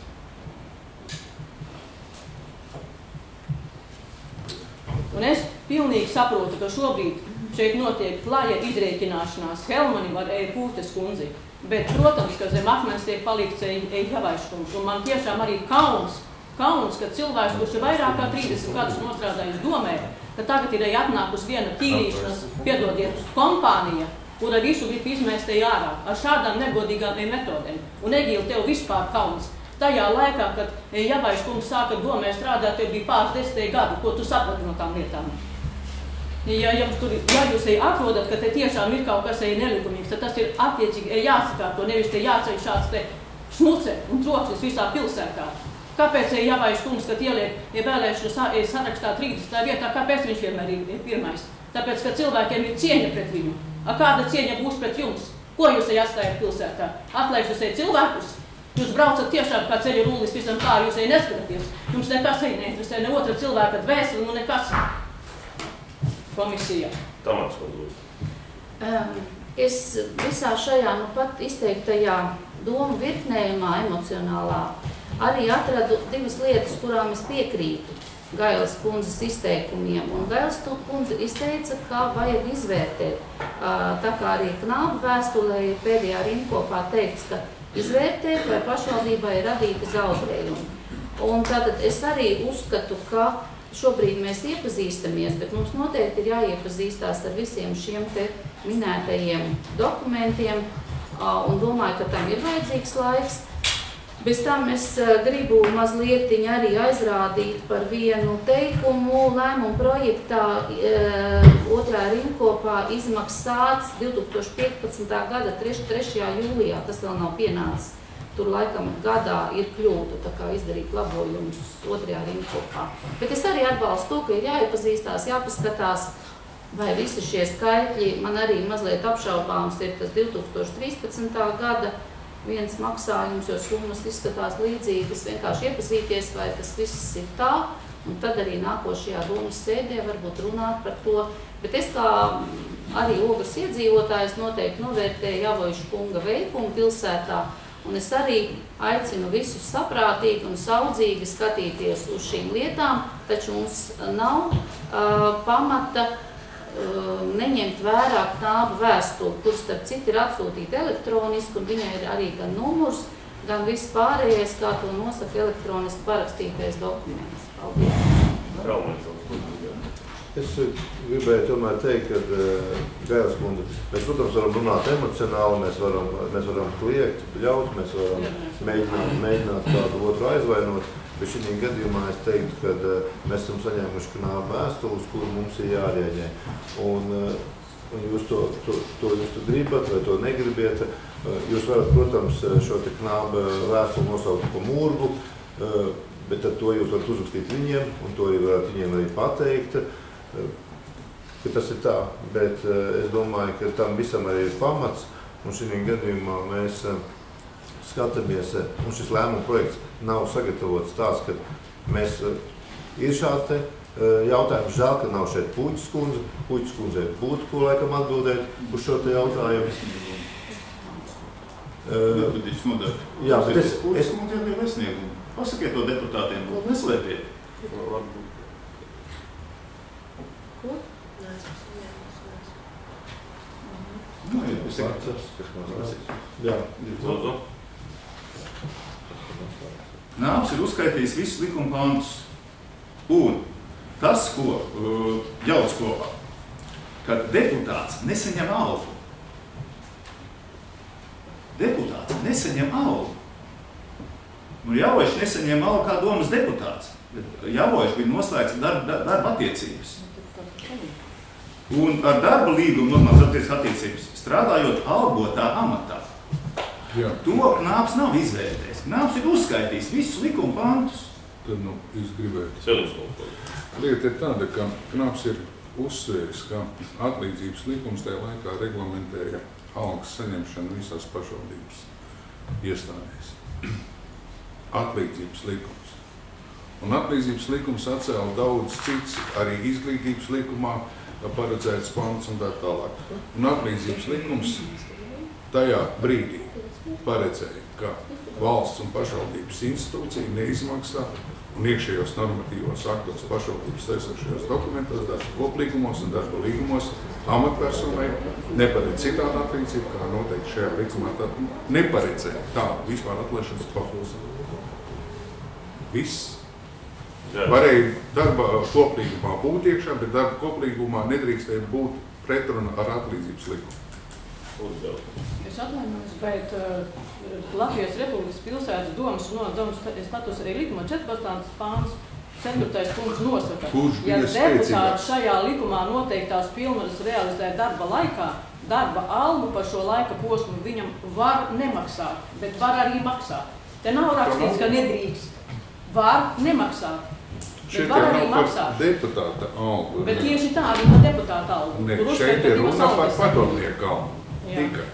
Un es pilnīgi saprotu, ka šobrīd šeit notiek klaja izrēķināšanās Helmanim ar Pūtes kundzi. Bet, protams, ka zem akmens tiek palikts Javaiškungs. Un man tiešām arī kauns, ka cilvēks, kurš ir vairāk kā 30 gadus nostrādājis domē, ka tagad ir atnākus viena tīrīšanas, piedodiet, kompānija, kura visu grib izmēstēja ārā ar šādām negodīgām metodēm. Un Egīla, tev vispār kauns. Tajā laikā, kad Javaiškungs sāka domē strādāt, tev bija pāris 10 gadu, ko tu saprati no tām lietām. Ja jūs atrodat, ka te tiešām ir kaut kas nelikumīgs, tad tas ir attiecīgi jāsakārto, nevis te jāceļ šāds te šmuce un troksnis visā pilsētā. Kāpēc Javaiškungs, kad ieliek vēlēšanu sarakstā 30. vietā, kāpēc viņš vienmēr ir pirmais? Tāpēc, ka cilvēkiem ir cieņa pret viņu. Kāda cieņa būs pret jums? Ko jūs atstājat pilsētā? Atlaistus cilvēkus? Jūs braucat tiešām kā ceļa rullis visam kā, jūs neskatāties. Jums nekas neinteresē, ne otra cilvēka dvēseli, nu nekas. Komisija. Tamārs kundze. Es visā šajā pat izteiktajā domu virknējumā emocionālā arī atradu divas lietas, kurām es piekrītu Gailes kundzes izteikumiem. Un Gailes kundze izteica, ka vajag izvērtēt. Tā kā arī Knāba vēstulē pēdējā rindkopā teikts, ka izvērtēt, vai pašvaldībai ir radīti zaudējumi. Un tātad es arī uzskatu, ka šobrīd mēs iepazīstamies, bet mums noteikti ir jāiepazīstās ar visiem šiem te minētajiem dokumentiem un domāju, ka tam ir vajadzīgs laiks. Bez tam es gribu mazliet arī aizrādīt par vienu teikumu lēmumu projektā 2. rindkopā izmaksāts 2015. gada 3. jūlijā. Tas vēl nav pienācis. Tur laikam gadā ir kļūda, tā kā izdarīt labojumus 2. rindkopā. Bet es arī atbalstu to, ka ir jāiepazīstās, jāpaskatās, vai visi šie skaitļi, man arī mazliet apšaubāms ir tas 2013. gada viens maksājums, jo summas izskatās līdzīgas, vienkārši iepazīties, vai tas viss ir tā, un tad arī nākošajā domas sēdē varbūt runāt par to. Bet es kā arī Ogres iedzīvotājs noteikti novērtēju Javaiškunga veikumu pilsētā, un es arī aicinu visus saprātīgi un saudzīgi skatīties uz šīm lietām, taču mums nav pamata neņemt vērā Knāba vēstuli, kur starp citu ir atsūtīta elektroniski, un viņai ir arī gan numurs, gan viss pārējais, kā to nosaka elektroniski parakstītais dokuments. Paldies! Es gribēju tomēr teikt, ka Gailes kundze, mēs, protams, varam runāt emocionāli, mēs varam kliegt, bļaut, mēs varam mēģināt kādu otru aizvainot, bet šī gadījumā es teiktu, ka mēs esam saņēmuši Knāba vēstules, kur mums ir jārēģē. Un jūs to gribat vai to negribiet. Jūs varat, protams, šo te Knāba vēstuli nosaukt pa murgu, bet tad to jūs varat uzrakstīt viņiem, un to varat viņiem arī pateikt, ka tas ir tā. Bet es domāju, ka tam visam arī ir pamats, un šī gadījumā mēs skatāmies, un šis lēmuma projekts nav sagatavots tāds, ka mēs ir šāds te jautājums. Žēl, ka nav šeit Puķis kundze. Puķis kundzei būtu ko laikam atbildēt uz šo te jautājumu. Metodības nodaļa. Jā, bet es... Mums jau ir iesniegumi. Pasakiet to deputātiem, ko neslēpiet. Ko? Nu, es Jā. Nāps ir uzskaitījis visus likuma pantus. Un tas, ko jauc kopā, kad deputāts nesaņem algu. Deputāts nesaņem algu. Un Javošs nesaņem algu kā domas deputāts. Bet Javošs bija noslēgts darba attiecības. Un ar darba līgumu normālas attiecības strādājot algotā amatā. Jā. To Knāps nav izvērtējis. Knāps ir uzskaitījis visus likuma pantus. Tad, es gribētu. Lieta ir tāda, ka Knāps ir uzsvēris, ka atlīdzības likums tajā laikā reglamentēja algas saņemšanu visās pašvaldības iestādēs. Atlīdzības likums. Un atlīdzības likums atcēla daudz cits, arī izglītības likumā paredzēts pants un tā tālāk. Un atlīdzības likums tajā brīdī paredzēja, ka valsts un pašvaldības institūcija neizmaksā un iekšējos normatīvos aktos pašvaldības taisošajos dokumentos, darba koplīgumos un darba līgumos amatpersonai neparedz citādu atlīdzību, kā noteikti šajā likumā neparedzēja tādu vispār atlaišanas paklausu. Viss. Varēja darba koplīgumā būt iekšā, bet darba koplīgumā nedrīkstēja būt pretruna ar atlīdzības likumu. Es atvainojos, bet Latvijas Republikas pilsētas domas un domas status arī likuma 14. pāns 4. punkts nosaka, ja deputāts šajā likumā noteiktās pilnvaras realizē darba laikā, darba algu par šo laika posmu viņam var nemaksāt, bet var arī maksāt. Te nav rakstīts, ka nedrīkst. Var nemaksāt. Šeit jau nav par deputāta algu. Bet tieši tā arī par deputāta algu. Ne, šeit ir runa par padomnieku algu. Tikai.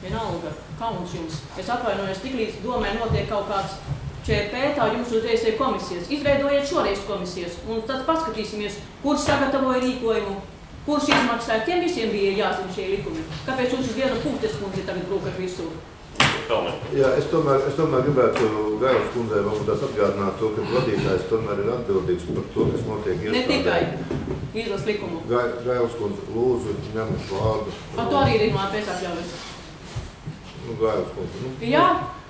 Vienalga, kauns jums. Es atvainojos, tiklīdz domē notiek kaut kāds ČP, tā jums uzreiz ir komisijas. Izveidojiet šoreiz komisijas un tad paskatīsimies, kurš sagatavoja rīkojumu, kurš izmaksāja. Tiem visiem bija jāzina šie likumi. Kāpēc jūs uz vienu punktes kundzi tagad brūkat visu? Jā, es tomēr gribētu Gailas kundzei varbūt tās atgādināt to, ka vadītājs tomēr ir atbildīgs par to, kas notiek iestādē. Ne tikai izlas likumu. Gailas kundze, lūdzu, ņemat vārdu. Ar to arī runāt pēc atļaujas. Gailas kundze. Jā,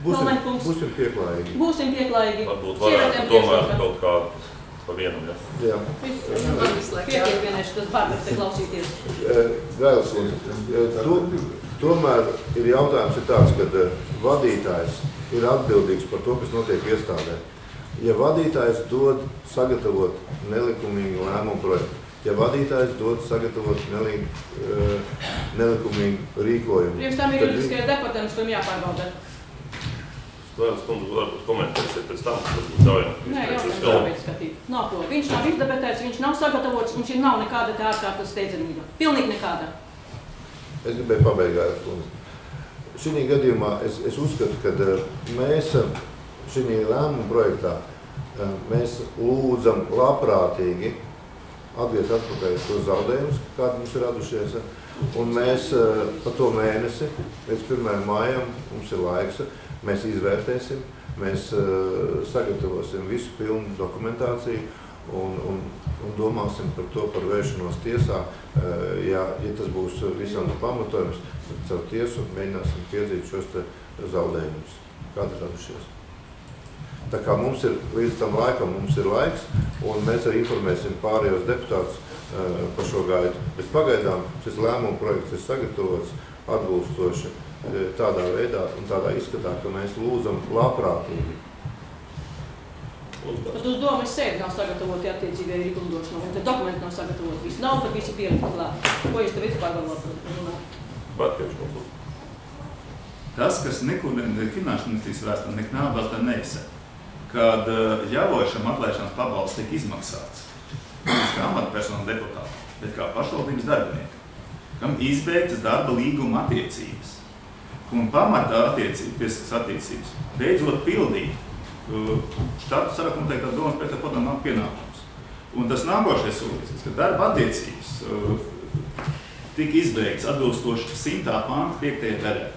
būsim pieklājīgi. Būsim pieklājīgi. Varbūt varētu tomēr kaut kā pa vienam, jā? Pietiek vienēši tas bārdas te klausīties. Gailas kundze, tomēr ir jautājums ir tāds, ka vadītājs ir atbildīgs par to, kas notiek iestādē. Ja vadītājs dod sagatavot nelikumīgu lēmumu projektu, ja vadītājs dod sagatavot nelikumīgu rīkojumu. Priekš tam ir juridiskajā departaments, kam jāpārbauda. Gailas kundze varbūt komentēsiet pēc tam, varbūt zaujam. Nē, jautājums jābeidz skatīt. Nav ko. Viņš nav izdebetēts, viņš nav sagatavots, un šim nav nekāda tā ārkārtas steidzamība. Pilnīgi nekāda. Es gribēju pabeigt Gailas kundzi. Šī gadījumā es uzskatu, ka mēs šī lēmuma projektā mēs lūdzam labprātīgi atgriezt atpakaļ tos zaudējumus, kādi mums ir radušies. Un mēs pa to mēnesi, līdz 1. maijam, mums ir laiks, mēs izvērtēsim, mēs sagatavosim visu pilnu dokumentāciju un domāsim par to, par vēršanos tiesā. Ja tas būs visam pamatojums, tad caur tiesu mēģināsim piedzīt šos zaudējumus, kādi radušies. Tā kā mums ir līdz tam laikam, mums ir laiks, un mēs arī informēsim pārējos deputātus par šo gaitu. Bet pagaidām šis lēmuma projekts ir sagatavots atbilstoši tādā veidā un tādā izskatā, ka mēs lūdzam labprātīgi. Pat uz domas sēdi nav sagatavoti attiecīgai likumdošanai, un te dokumenti nav sagatavoti. Viss nav, tad visi pierakti klāt. Ko jūs te vispār runāt? Tas, kas nekur finanšu ministrijas vēstā neknāba vēstā neizsaka, kad Javošam atlaišanas pabalsts tiek izmaksāts, nevis kā amatpersonu deputātu, bet kā pašvaldības darbinieki, kam izbeigtas darba līguma attiecības un pamatā attiecības beidzot pildīt štatu sarakstu noteiktā domas pēc padomu nav pienākums. Un tas nākošais solis, ka darba attiecības tika izbeigts atbilstoši 100. pānta 5. daļai.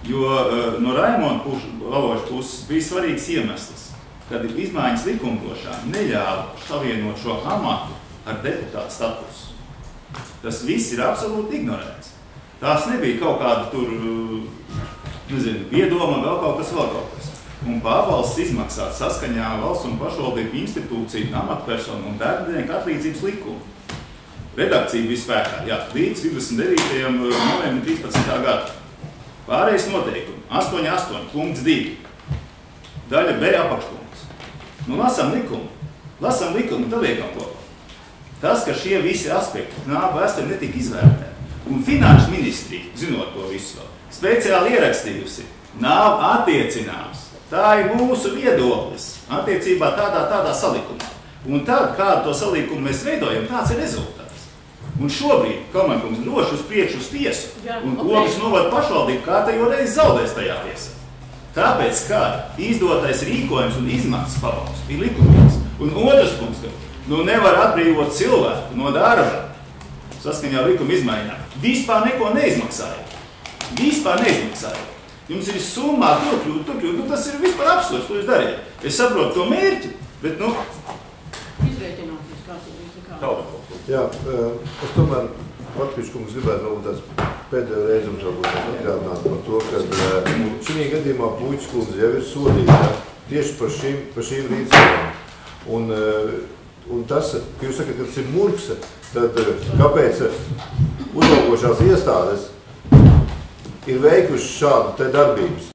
Jo no Raimonda Valoža puses bija svarīgs iemesls, kad izmaiņas likumdošana neļāva savienot šo amatu ar deputātu statusu. Tas viss ir absolūti ignorēts. Tās nebija kaut kāda tur, nezinu, piedoma, vēl kaut kas. Un pabalsts izmaksāt saskaņā valsts un pašvaldību institūciju, amatpersonu un darbinieku atlīdzības likumu. Redakcija bija spēkā, jā, līdz 29. novembrim 13. gada. Pārējais noteikumi 8.8. punkts 2. Daļa B apakšpunkts. Nu, lasam likumu, tad liekam kopā. Tas, ka šie visi aspekti vēsturē netika izvērtēti. Un Finanšu ministrija, zinot to visu, speciāli ierakstījusi, nav attiecināms. Tā ir mūsu viedoklis attiecībā tādā salikumā. Un tad, kādu to salikumu mēs veidojam, tāds ir rezultāts. Un šobrīd Kalnakums droši uz priekšu uz tiesu, un Ogres novada pašvaldību kārtējo reizi zaudēs tajā tiesā. Tāpēc, kā izdotais rīkojums un izmaksas pabalsts ir likumīgs. Un otrs punkts, ka nevar atbrīvot cilvēku no darba saskaņā ar likuma izmaiņām. Vispār neko neizmaksāja. Jums ir summā turkļūt, tas ir vispār absurds, ko jūs darījat. Es saprotu to mērķi, bet, Izrēķināties, kā tu visi kā. Jā, es tomēr, Latviškungs, gribētu varbūt tās pēdējo reizi atgādināt par to, ka šī gadījumā Puķskundze jau ir sodīta tieši par šīm rīcībām. Un tas, ka jūs sakat, ka tas ir murkse, tad kāpēc uzlaukošās iestādes ir veikuši šādu te darbības?